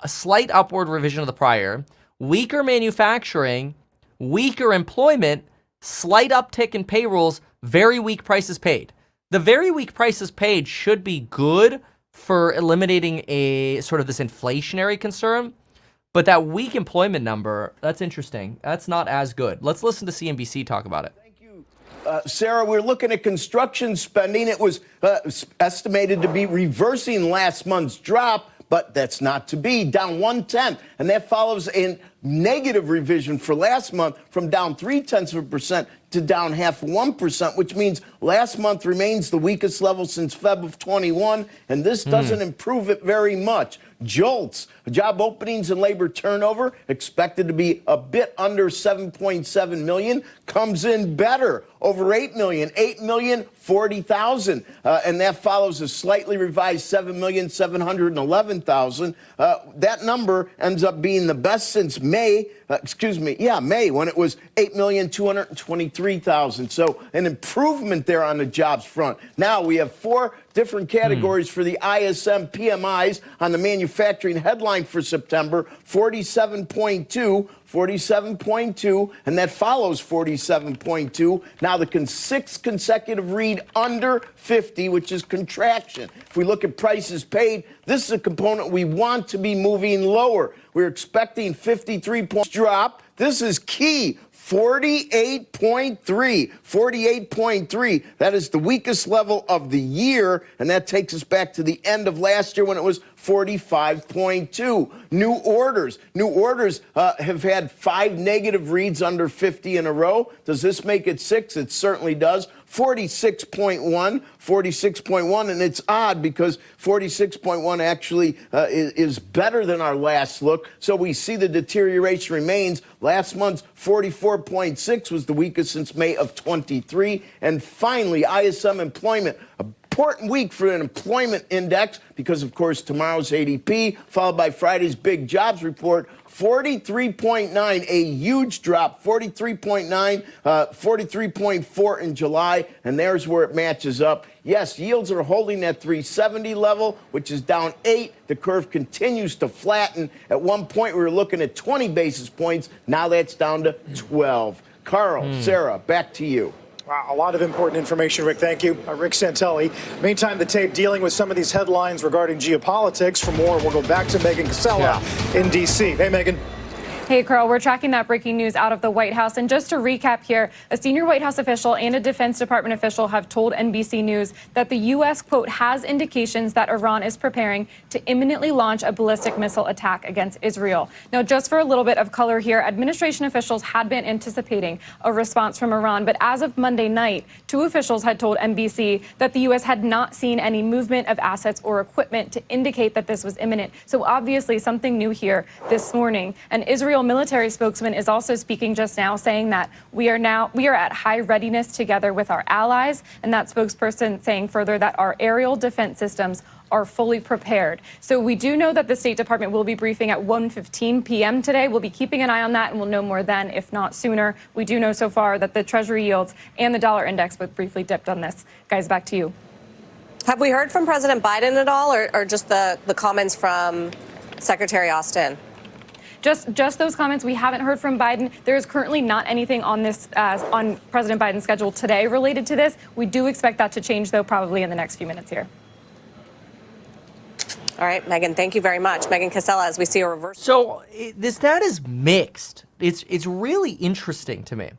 slight upward revision of the prior. Weaker manufacturing, weaker employment, slight uptick in payrolls, very weak prices paid. The very weak prices paid should be good for eliminating a sort of this inflationary concern, but that weak employment number, that's interesting. That's not as good. Let's listen to CNBC talk about it. Thank you. Sarah, we're looking at construction spending. It was estimated to be reversing last month's drop, but that's not to be, down 1/10. And that follows a negative revision for last month from down 0.3% to down 0.5%, which means last month remains the weakest level since Feb of 21, and this doesn't improve it very much. JOLTS, job openings and labor turnover, expected to be a bit under 7.7 million, comes in better, over 8 million, 8,040,000. And that follows a slightly revised 7,711,000. That number ends up being the best since May, May, when it was 8,223,000. So an improvement there on the jobs front. Now we have 4 different categories for the ISM PMIs on the manufacturing headline for September, 47.2, and that follows 47.2. Now the 6th consecutive read under 50, which is contraction. If we look at prices paid, this is a component we want to be moving lower. We're expecting 53 points drop. This is key. 48.3. That is the weakest level of the year, and that takes us back to the end of last year when it was 45.2. New orders have had 5 negative reads under 50 in a row. Does this make it 6? It certainly does. 46.1, and it's odd because 46.1 actually is better than our last look. So we see the deterioration remains. Last month's 44.6 was the weakest since May of 23. And finally, ISM employment. Important week for an employment index because, of course, tomorrow's ADP, followed by Friday's big jobs report. 43.9, a huge drop. 43.9, 43.4 in July, and there's where it matches up. Yes, yields are holding at 370 level, which is down 8. The curve continues to flatten. At one point, we were looking at 20 basis points. Now that's down to 12. Carl, Sarah, back to you. Wow, a lot of important information, Rick. Thank you. Rick Santelli. Meantime, the tape dealing with some of these headlines regarding geopolitics. For more, we'll go back to Megan Casella in D.C. Hey, Megan. Hey, Carl, we're tracking that breaking news out of the White House. And just to recap here, a senior White House official and a Defense Department official have told NBC News that the U.S., quote, has indications that Iran is preparing to imminently launch a ballistic missile attack against Israel. Now, just for a little bit of color here, administration officials had been anticipating a response from Iran. But as of Monday night, 2 officials had told NBC that the U.S. had not seen any movement of assets or equipment to indicate that this was imminent. So obviously something new here this morning. And Israel military spokesman is also speaking just now, saying that we are at high readiness together with our allies, and that spokesperson saying further that our aerial defense systems are fully prepared. So we do know that the State Department will be briefing at 1:15 p.m. today. We'll be keeping an eye on that, and we'll know more then, if not sooner. We do know so far that the Treasury yields and the dollar index both briefly dipped on this. Guys, back to you. Have we heard from President Biden at all, or just the comments from Secretary Austin? Just those comments. We haven't heard from Biden. There is currently not anything on this on President Biden's schedule today related to this. We do expect that to change, though, probably in the next few minutes here. All right, Megan, thank you very much. Megan Casella, as we see a reverse. So this data is mixed. It's really interesting to me.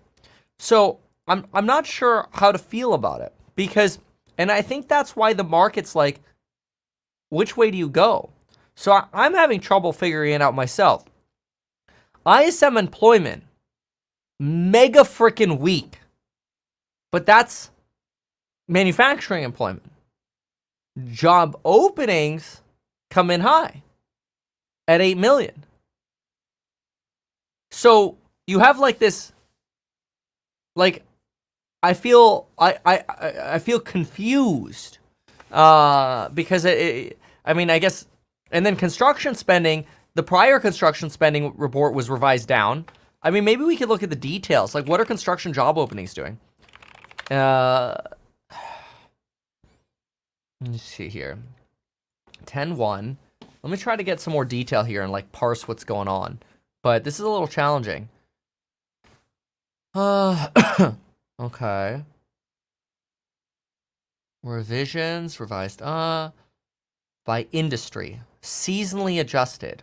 So I'm not sure how to feel about it because, and I think that's why the market's like, which way do you go? So I'm having trouble figuring it out myself. ISM employment, mega freaking weak. But that's manufacturing employment. Job openings come in high at 8 million. So you have like this, like, I feel confused because I guess, and then construction spending. The prior construction spending report was revised down. I mean, maybe we could look at the details. Like, what are construction job openings doing? Let me see here. 10-1. Let me try to get some more detail here and, like, parse what's going on. But this is a little challenging. Okay. Revisions, revised, by industry. Seasonally adjusted.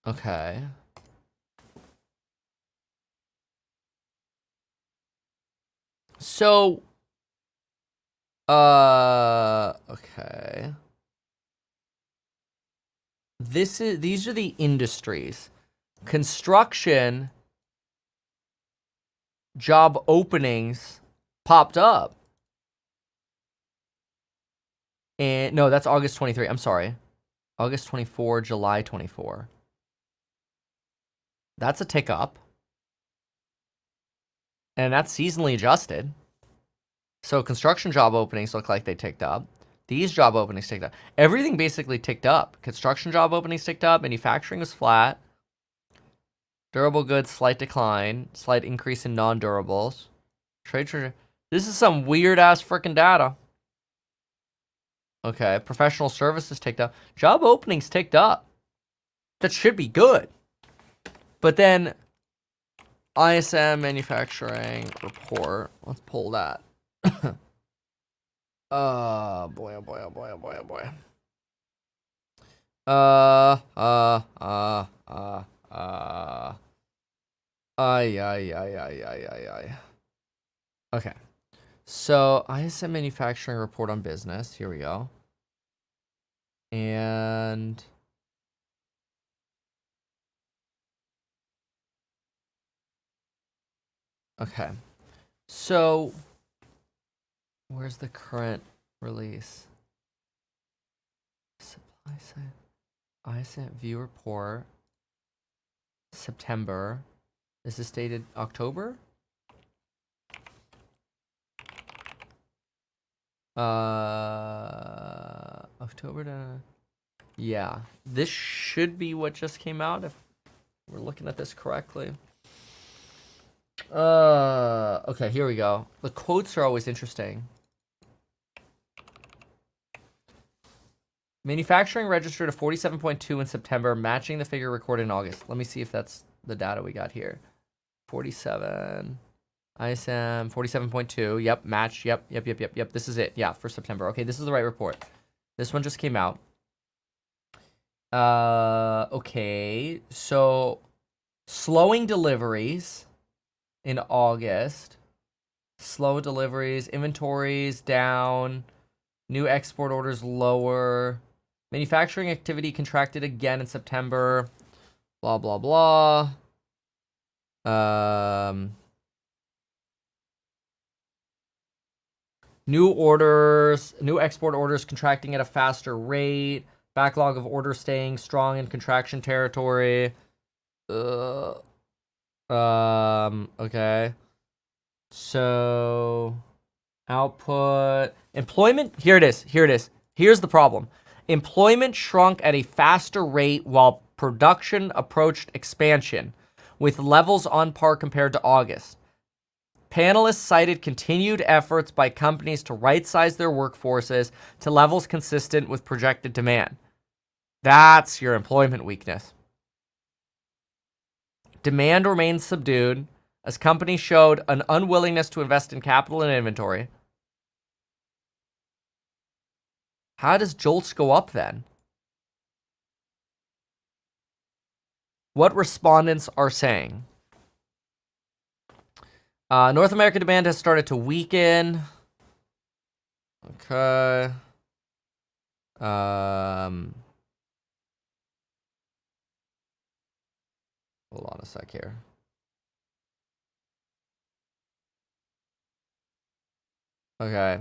Okay. So, okay. These are the industries. Construction job openings popped up. And no, that's August 23. I'm sorry. August 24, July 24. That's a tick up. And that's seasonally adjusted. So construction job openings look like they ticked up. These job openings ticked up. Everything basically ticked up. Construction job openings ticked up. Manufacturing was flat. Durable goods, slight decline. Slight increase in non-durables. Trade. This is some weird-ass freaking data. Okay, professional services ticked up. Job openings ticked up. That should be good. But then, ISM manufacturing report. Let's pull that. Boy, oh boy, oh boy, oh boy, oh boy. Ay. Okay. So, ISM manufacturing report on business. Here we go. And okay. So, where's the current release? Supply side. ISM view report. September. This is dated October? October to... Yeah. This should be what just came out if we're looking at this correctly. Okay, here we go. The quotes are always interesting. Manufacturing registered a 47.2 in September, matching the figure recorded in August. Let me see if that's the data we got here. 47. ISM 47.2. Yep, match. Yep. This is it. Yeah, for September. Okay, this is the right report. This one just came out. Okay. So slowing deliveries in August. Slow deliveries, inventories down, new export orders lower. Manufacturing activity contracted again in September. Blah blah blah. New orders, new export orders contracting at a faster rate. Backlog of orders staying strong in contraction territory. Okay. So, output. Employment, here it is. Here's the problem. Employment shrunk at a faster rate while production approached expansion, with levels on par compared to August. Panelists cited continued efforts by companies to right-size their workforces to levels consistent with projected demand. That's your employment weakness. Demand remains subdued as companies showed an unwillingness to invest in capital and inventory. How does JOLTS go up then? What respondents are saying. North American demand has started to weaken. Okay. Hold on a sec here. Okay.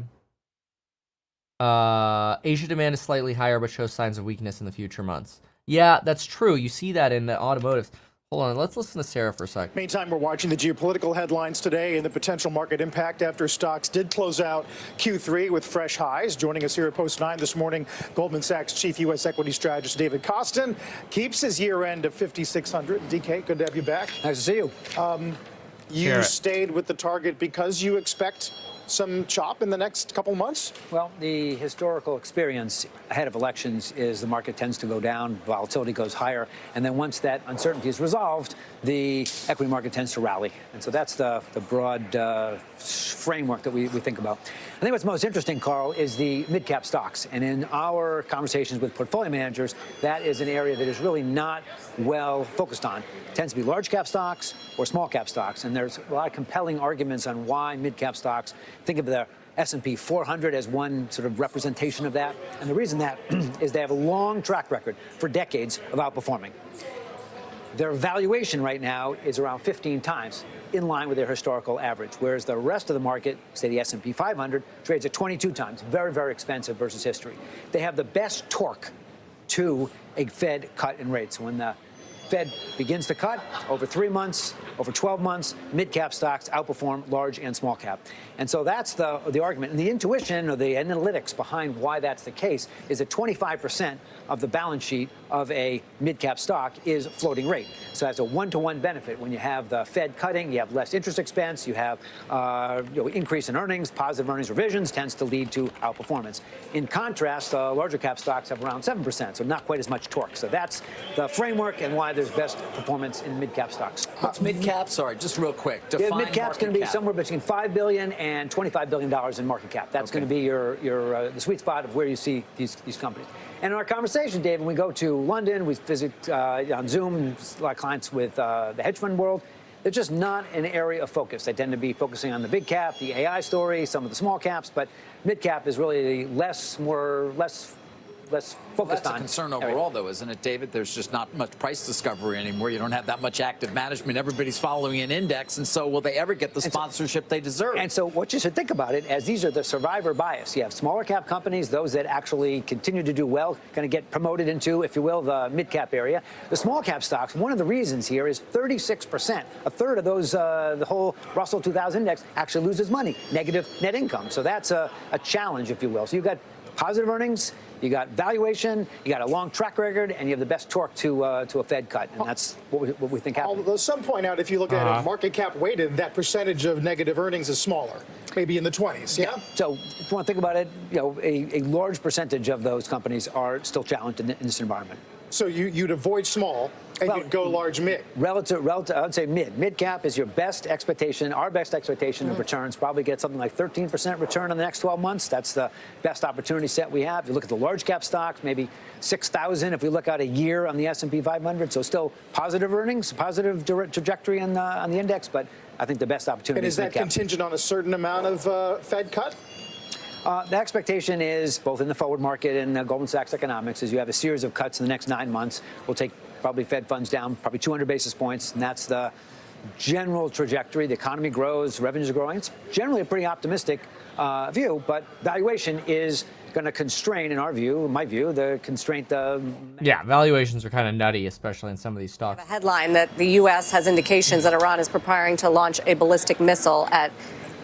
Asia demand is slightly higher, but shows signs of weakness in the future months. Yeah, that's true. You see that in the automotives. Hold on, let's listen to Sarah for a sec. Meantime, we're watching the geopolitical headlines today and the potential market impact after stocks did close out Q3 with fresh highs. Joining us here at Post 9 this morning, Goldman Sachs Chief U.S. Equity Strategist David Kostin keeps his year-end of 5,600. DK, good to have you back. Nice to see you. You stayed with the target because you expect some chop in the next couple months? Well, the historical experience ahead of elections is the market tends to go down, volatility goes higher, and then once that uncertainty is resolved, the equity market tends to rally. And so that's the broad framework that we think about. I think what's most interesting, Carl, is the mid-cap stocks. And in our conversations with portfolio managers, that is an area that is really not well focused on. It tends to be large-cap stocks or small-cap stocks. And there's a lot of compelling arguments on why mid-cap stocks. Think of the S&P 400 as one sort of representation of that. And the reason that is they have a long track record for decades of outperforming. Their valuation right now is around 15 times, in line with their historical average, whereas the rest of the market, say the S&P 500, trades at 22 times, very, very expensive versus history. They have the best torque to a Fed cut in rates. When the Fed begins to cut over 3 months, over 12 months, mid-cap stocks outperform large and small cap. And so that's the argument. And the intuition or the analytics behind why that's the case is that 25% of the balance sheet of a mid-cap stock is floating rate. So that's a one-to-one benefit. When you have the Fed cutting, you have less interest expense, you have increase in earnings, positive earnings revisions tends to lead to outperformance. In contrast, larger cap stocks have around 7%, so not quite as much torque. So that's the framework and why there's best performance in mid-cap stocks. What's mid-cap? Sorry, just real quick. Yeah, mid-cap's going to be somewhere between $5 billion and $25 billion in market cap. That's going to be your the sweet spot of where you see these companies. And in our conversation, Dave, when we go to London, we visit on Zoom, a lot of clients with the hedge fund world. They're just not an area of focus. They tend to be focusing on the big cap, the AI story, some of the small caps, but mid cap is really less focused on. That's a concern overall, though, isn't it, David? There's just not much price discovery anymore. You don't have that much active management. Everybody's following an index, and so will they ever get the sponsorship they deserve? And so what you should think about it as these are the survivor bias. You have smaller cap companies, those that actually continue to do well, going to get promoted into, if you will, the mid cap area. The small cap stocks, one of the reasons here is 36%. A third of those, the whole Russell 2000 index actually loses money, negative net income. So that's a challenge, if you will. So you've got positive earnings, you got valuation, you got a long track record, and you have the best torque to a Fed cut, and that's what we think happens. Although some point out, if you look at it market cap weighted, that percentage of negative earnings is smaller, maybe in the 20s. Yeah. So if you want to think about it, a large percentage of those companies are still challenged in this environment. So you'd avoid small and you'd go large mid. Relative, I would say mid. Mid cap is your best expectation, our best expectation of returns. Probably get something like 13% return in the next 12 months. That's the best opportunity set we have. If you look at the large cap stocks, maybe 6,000 if we look out a year on the S&P 500. So still positive earnings, positive trajectory on the index, but I think the best opportunity and is that contingent on a certain amount of Fed cut? The expectation is, both in the forward market and Goldman Sachs economics, is you have a series of cuts in the next 9 months. We'll take probably Fed funds down probably 200 basis points, and that's the general trajectory. The economy grows, revenues are growing. It's generally a pretty optimistic view, but valuation is going to constrain, in our view, my view, the constraint. Yeah, valuations are kind of nutty, especially in some of these stocks. A headline that the U.S. has indications that Iran is preparing to launch a ballistic missile at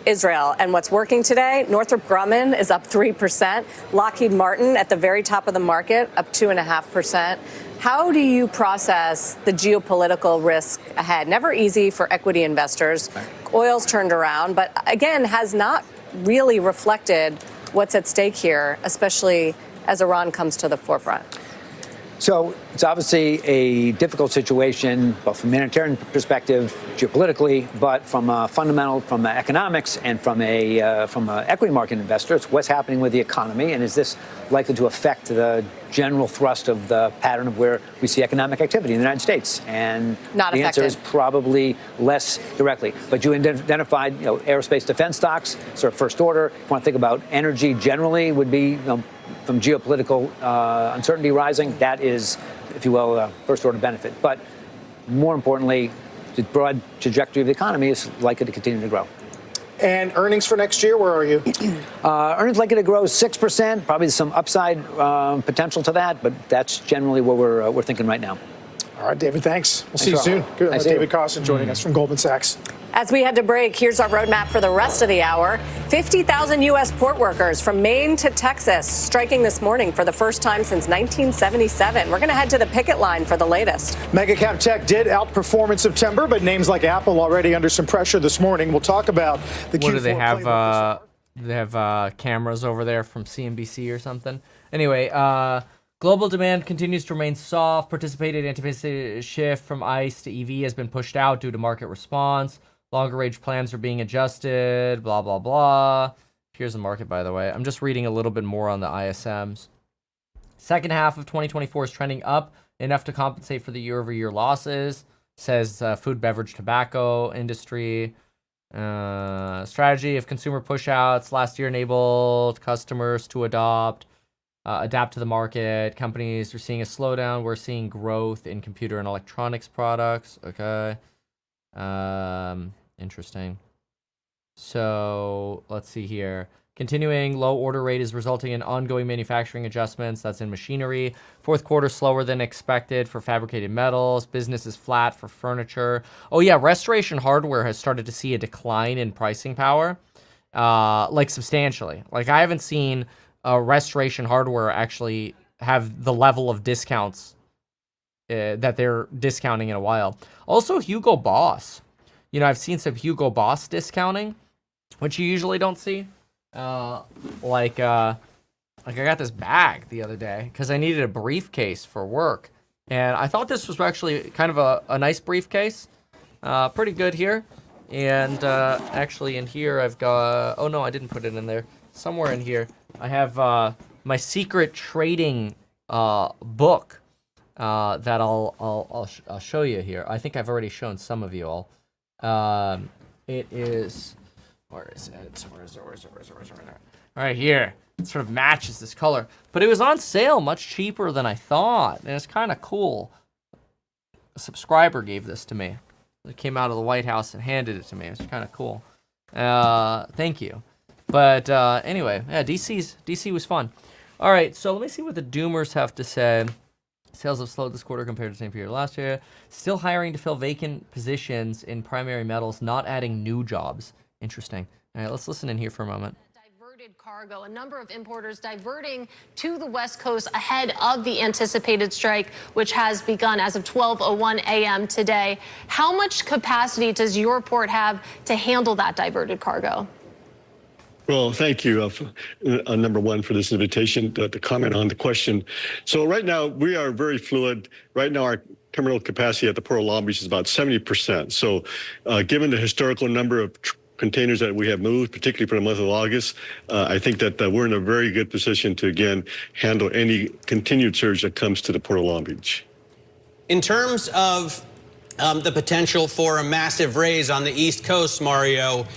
Israel. And what's working today? Northrop Grumman is up 3%. Lockheed Martin at the very top of the market, up 2.5%. How do you process the geopolitical risk ahead? Never easy for equity investors. Oil's turned around, but again, has not really reflected what's at stake here, especially as Iran comes to the forefront. So it's obviously a difficult situation, both from a humanitarian perspective, geopolitically, but from a fundamental, from economics, and from a equity market investor. It's what's happening with the economy, and is this likely to affect the general thrust of the pattern of where we see economic activity in the United States? And the answer is probably less directly. But you identified, aerospace defense stocks, sort of first order. If you want to think about energy generally, would be from geopolitical uncertainty rising. That is, if you will, a first order benefit. But more importantly, the broad trajectory of the economy is likely to continue to grow. And earnings for next year, where are you? Earnings likely to grow 6%. Probably some upside potential to that, but that's generally what we're thinking right now. All right, David, thanks. We'll see you soon. Good. David Costin joining us from Goldman Sachs. As we head to break, here's our roadmap for the rest of the hour. 50,000 U.S. port workers from Maine to Texas striking this morning for the first time since 1977. We're going to head to the picket line for the latest. Mega cap tech did outperform in September, but names like Apple already under some pressure this morning. We'll talk about the Q4. What do they have? They have cameras over there from CNBC or something. Anyway, global demand continues to remain soft. Anticipated shift from ICE to EV has been pushed out due to market response. Longer range plans are being adjusted, blah, blah, blah. Here's the market, by the way. I'm just reading a little bit more on the ISMs. Second half of 2024 is trending up enough to compensate for the year-over-year losses, says food, beverage, tobacco industry. Strategy of consumer pushouts last year enabled customers to adopt adapt to the market. Companies are seeing a slowdown. We're seeing growth in computer and electronics products. Okay. Interesting. So let's see here. Continuing low order rate is resulting in ongoing manufacturing adjustments. That's in machinery. Fourth quarter slower than expected for fabricated metals. Business is flat for furniture. Oh yeah, restoration hardware has started to see a decline in pricing power, like substantially. Like I haven't seen restoration hardware actually have the level of discounts that they're discounting in a while. Also, Hugo Boss. You know, I've seen some Hugo Boss discounting, which you usually don't see. Like I got this bag the other day because I needed a briefcase for work, and I thought this was actually kind of a nice briefcase, pretty good here. And actually in here I've got, oh no, I didn't put it in there. Somewhere in here I have my secret trading book that I'll show you here. I think I've already shown some of you all. It is. Where is it? Where is it? Right here. It sort of matches this color. But it was on sale much cheaper than I thought. And it's kind of cool. A subscriber gave this to me. It came out of the White House and handed it to me. It was kind of cool. Thank you. But anyway, yeah, DC was fun. All right, so let me see what the Doomers have to say. Sales have slowed this quarter compared to the same period last year. Still hiring to fill vacant positions in primary metals, not adding new jobs. Interesting. All right, let's listen in here for a moment. Diverted cargo, a number of importers diverting to the West Coast ahead of the anticipated strike, which has begun as of 12:01 a.m. today. How much capacity does your port have to handle that diverted cargo? Well, thank you, number one, for this invitation to comment on the question. So right now, we are very fluid. Right now, our terminal capacity at the Port of Long Beach is about 70%. So given the historical number of containers that we have moved, particularly for the month of August, I think that we're in a very good position to, again, handle any continued surge that comes to the Port of Long Beach. In terms of the potential for a massive raise on the East Coast, Mario,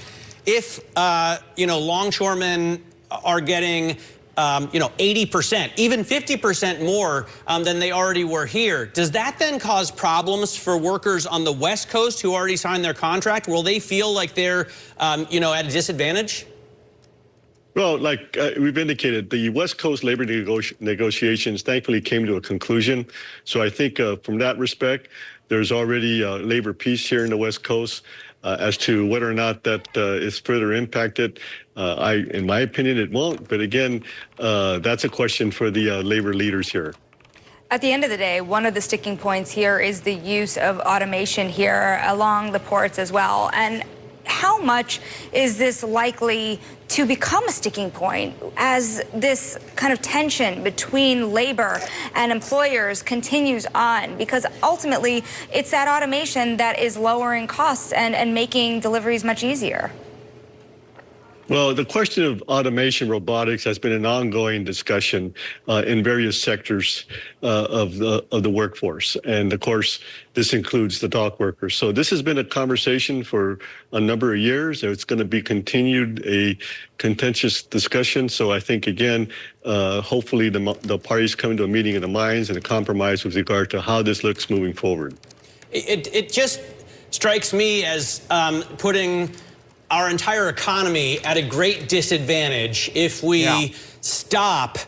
if, longshoremen are getting, 80%, even 50% more than they already were here, does that then cause problems for workers on the West Coast who already signed their contract? Will they feel like they're, at a disadvantage? Well, like we've indicated, the West Coast labor negotiations thankfully came to a conclusion. So I think from that respect, there's already labor peace here in the West Coast. As to whether or not that is further impacted, in my opinion, it won't. But again, that's a question for the labor leaders here. At the end of the day, one of the sticking points here is the use of automation here along the ports as well. And how much is this likely to become a sticking point as this kind of tension between labor and employers continues on? Because ultimately, it's that automation that is lowering costs and making deliveries much easier. Well, the question of automation, robotics has been an ongoing discussion in various sectors of the workforce. And of course, this includes the dock workers. So this has been a conversation for a number of years. It's going to be continued, a contentious discussion. So I think, again, hopefully the parties come to a meeting of the minds and a compromise with regard to how this looks moving forward. It just strikes me as putting our entire economy at a great disadvantage if we stop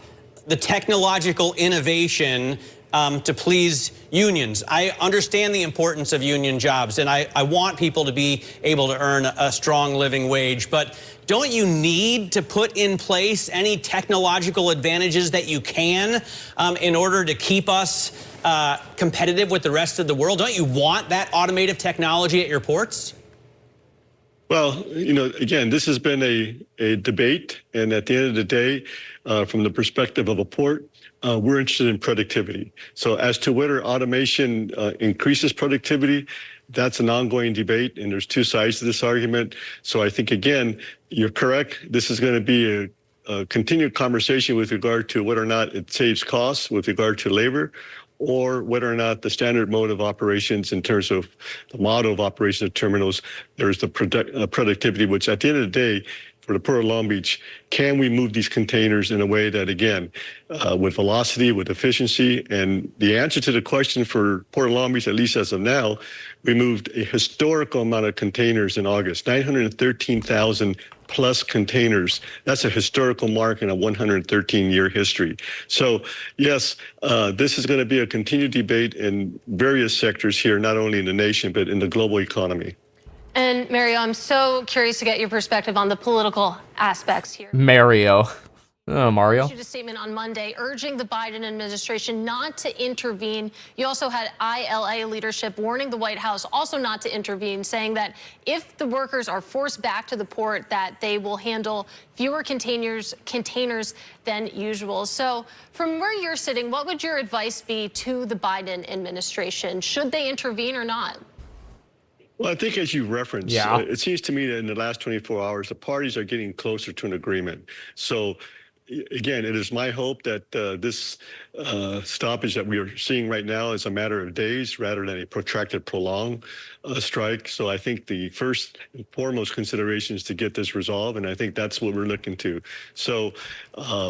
the technological innovation to please unions. I understand the importance of union jobs, and I want people to be able to earn a strong living wage, but don't you need to put in place any technological advantages that you can in order to keep us competitive with the rest of the world? Don't you want that automated technology at your ports? Well, again, this has been a debate, and at the end of the day, from the perspective of a port, we're interested in productivity. So as to whether automation increases productivity, that's an ongoing debate, and there's two sides to this argument. So I think, again, you're correct. This is going to be a continued conversation with regard to whether or not it saves costs with regard to labor, or whether or not the standard mode of operations in terms of the model of operation of terminals, there's the productivity, which at the end of the day, for the Port of Long Beach, can we move these containers in a way that, again, with velocity, with efficiency? And the answer to the question for Port of Long Beach, at least as of now, we moved a historical amount of containers in August, 913,000 plus containers. That's a historical mark in a 113-year history. So, yes, this is going to be a continued debate in various sectors here, not only in the nation, but in the global economy. And Mario, I'm so curious to get your perspective on the political aspects here. Mario. Mario. Issued a statement on Monday urging the Biden administration not to intervene. You also had ILA leadership warning the White House also not to intervene, saying that if the workers are forced back to the port, that they will handle fewer containers than usual. So from where you're sitting, what would your advice be to the Biden administration? Should they intervene or not? Well, I think as you referenced, it seems to me that in the last 24 hours, the parties are getting closer to an agreement. So, again, it is my hope that this stoppage that we are seeing right now is a matter of days rather than a protracted, prolonged strike. So I think the first and foremost consideration is to get this resolved, and I think that's what we're looking to. So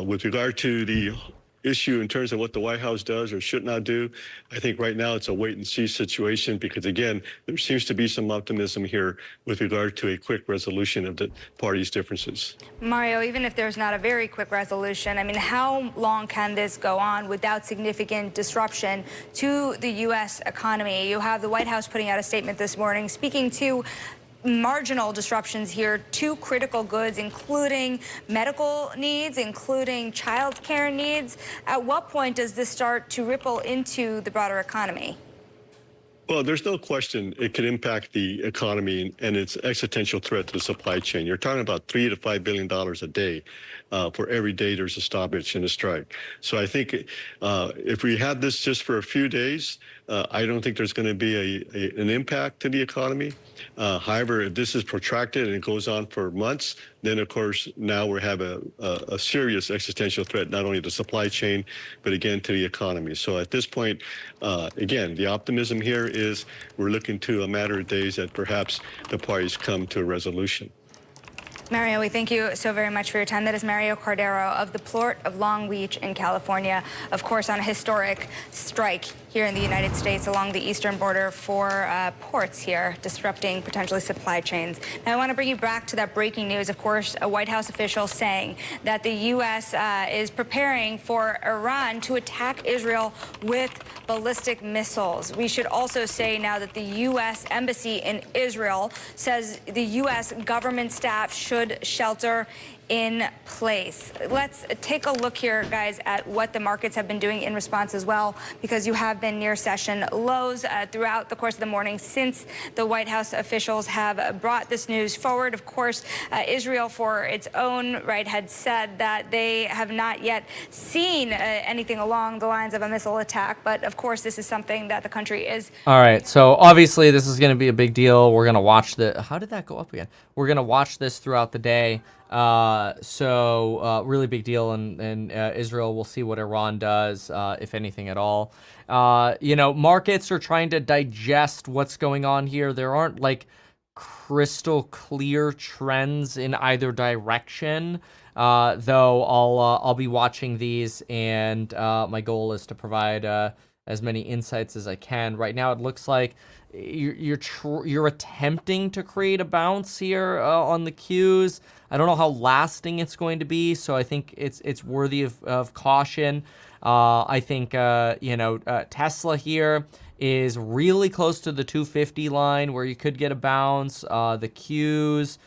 with regard to the issue in terms of what the White House does or should not do, I think right now it's a wait and see situation because, again, there seems to be some optimism here with regard to a quick resolution of the parties' differences. Mario, even if there's not a very quick resolution, I mean, how long can this go on without significant disruption to the U.S. economy? You have the White House putting out a statement this morning speaking to marginal disruptions here to critical goods, including medical needs, including child care needs. At what point does this start to ripple into the broader economy? Well, there's no question it could impact the economy and its existential threat to the supply chain. You're talking about $3 to $5 billion a day for every day there's a stoppage in a strike. So I think if we had this just for a few days, I don't think there's going to be an impact to the economy. However, if this is protracted and it goes on for months, then of course now we have a serious existential threat, not only to the supply chain, but again to the economy. So at this point, again, the optimism here is we're looking to a matter of days that perhaps the parties come to a resolution. Mario, we thank you so very much for your time. That is Mario Cordero of the Port of Long Beach in California, of course, on a historic strike here in the United States along the eastern border for ports here, disrupting potentially supply chains. Now, I want to bring you back to that breaking news. Of course, a White House official saying that the U.S. Is preparing for Iran to attack Israel with ballistic missiles. We should also say now that the U.S. Embassy in Israel says the U.S. government staff should shelter in place. Let's take a look here, guys, at what the markets have been doing in response as well, because you have been near session lows throughout the course of the morning since the White House officials have brought this news forward. Of course, Israel, for its own right, had said that they have not yet seen anything along the lines of a missile attack. But of course, this is something that the country is. All right. So obviously, this is going to be a big deal. We're going to watch the. How did that go up again? We're going to watch this throughout the day. Really big deal in Israel. We'll see what Iran does, if anything at all. Markets are trying to digest what's going on here. There aren't like crystal clear trends in either direction. Though I'll be watching these, and my goal is to provide as many insights as I can. Right now, it looks like you're attempting to create a bounce here on the Qs. I don't know how lasting it's going to be, so I think it's worthy of caution. I think Tesla here is really close to the 250 line where you could get a bounce. The Qs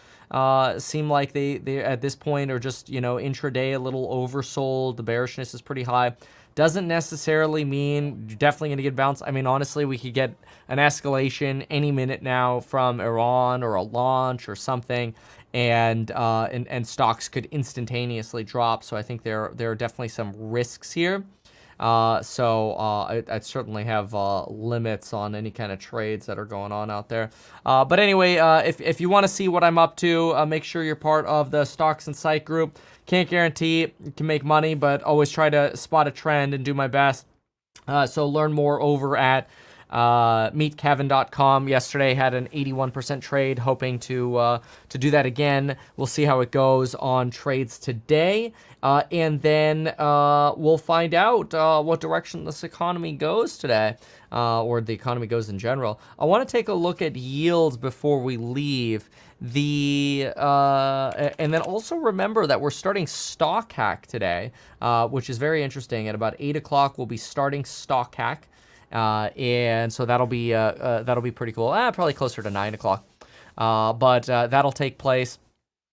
seem like they at this point are just intraday a little oversold. The bearishness is pretty high. Doesn't necessarily mean you're definitely going to get bounced. I mean, honestly, we could get an escalation any minute now from Iran or a launch or something, and stocks could instantaneously drop. So I think there are definitely some risks here. I'd certainly have limits on any kind of trades that are going on out there. But anyway, if you want to see what I'm up to, make sure you're part of the Stocks and Psych group. Can't guarantee you can make money, but always try to spot a trend and do my best. So learn more over at MeetKevin.com yesterday had an 81% trade, hoping to do that again. We'll see how it goes on trades today, and then we'll find out what direction this economy goes today, or the economy goes in general. I want to take a look at yields before we leave. And then also remember that we're starting Stock Hack today, which is very interesting. At about 8 o'clock, we'll be starting Stock Hack. And so that'll be pretty cool. Probably closer to 9 o'clock. But that'll take place.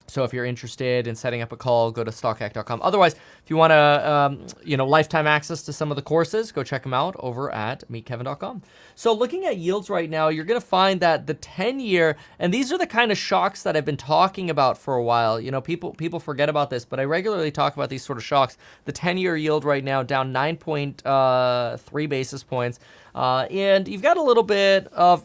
So if you're interested in setting up a call, go to stockhack.com. Otherwise, if you want to, lifetime access to some of the courses, go check them out over at meetkevin.com. So looking at yields right now, you're going to find that the 10-year, and these are the kind of shocks that I've been talking about for a while. People forget about this, but I regularly talk about these sort of shocks. The 10-year yield right now down 9.3 basis points. And you've got a little bit of,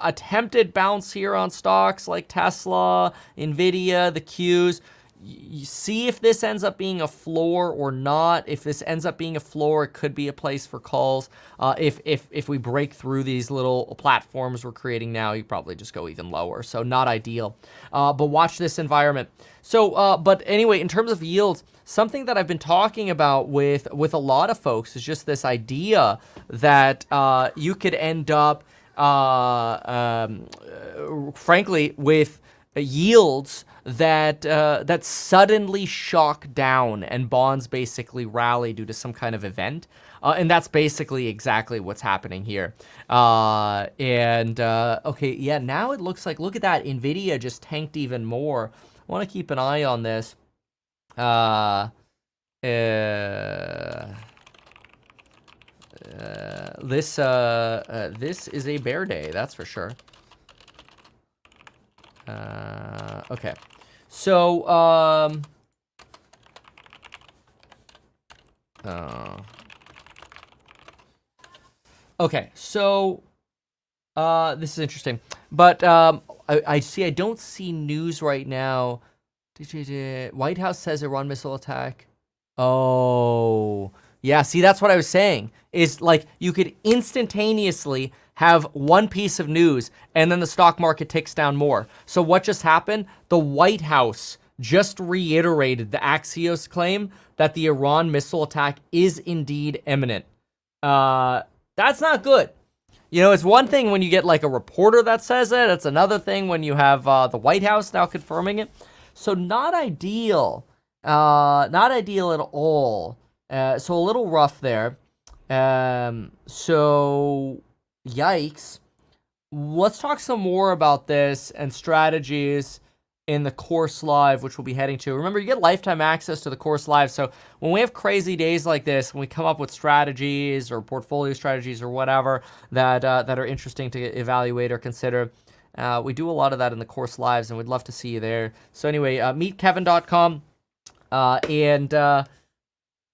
attempted bounce here on stocks like Tesla, Nvidia, the Qs. You see if this ends up being a floor or not. If this ends up being a floor, it could be a place for calls. If we break through these little platforms we're creating now, you probably just go even lower. So not ideal. But watch this environment. So, but anyway, in terms of yields, something that I've been talking about with a lot of folks is just this idea that you could end up, frankly, with yields that suddenly shock down and bonds basically rally due to some kind of event. And that's basically exactly what's happening here. Okay, yeah, now it looks like, look at that, Nvidia just tanked even more. I want to keep an eye on this. This is a bear day, that's for sure. Okay. So, okay, so, this is interesting, but, I see, I don't see news right now. White House says Iran missile attack. Oh, yeah, see, that's what I was saying, is like, you could instantaneously have one piece of news, and then the stock market ticks down more. So what just happened? The White House just reiterated the Axios claim that the Iran missile attack is indeed imminent. That's not good. It's one thing when you get like a reporter that says it. It's another thing when you have the White House now confirming it. So not ideal. Not ideal at all. So a little rough there. So yikes. Let's talk some more about this and strategies in the course live, which we'll be heading to. Remember, you get lifetime access to the course live. So when we have crazy days like this, when we come up with strategies or portfolio strategies or whatever that are interesting to evaluate or consider, we do a lot of that in the course lives, and we'd love to see you there. So anyway, meetkevin.com,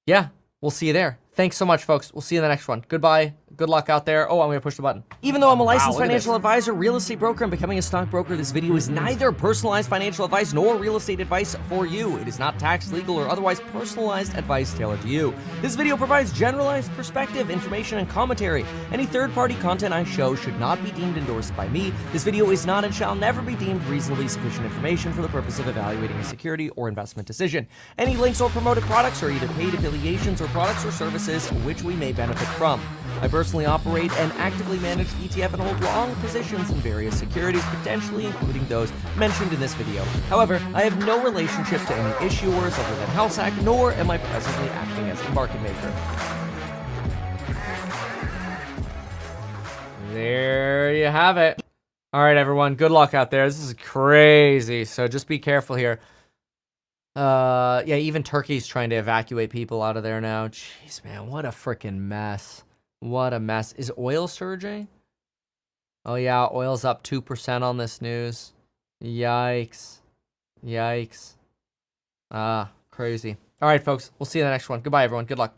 yeah, we'll see you there. Thanks so much, folks. We'll see you in the next one. Goodbye. Good luck out there. Oh, I'm going to push the button. Even though I'm a licensed financial advisor, real estate broker, and becoming a stockbroker, this video is neither personalized financial advice nor real estate advice for you. It is not tax, legal, or otherwise personalized advice tailored to you. This video provides generalized perspective, information, and commentary. Any third-party content I show should not be deemed endorsed by me. This video is not and shall never be deemed reasonably sufficient information for the purpose of evaluating a security or investment decision. Any links or promoted products are either paid affiliations or products or services which we may benefit from. I personally operate and actively manage ETF and hold long positions in various securities, potentially including those mentioned in this video. However, I have no relationship to any issuers other than HouseHack, nor am I presently acting as a market maker. There you have it. All right, everyone. Good luck out there. This is crazy, so just be careful here. Yeah, even Turkey's trying to evacuate people out of there now. Jeez, man, what a freaking mess. What a mess. Is oil surging? Oh, yeah, oil's up 2% on this news. Yikes. Yikes. Crazy. All right, folks, we'll see you in the next one. Goodbye, everyone. Good luck.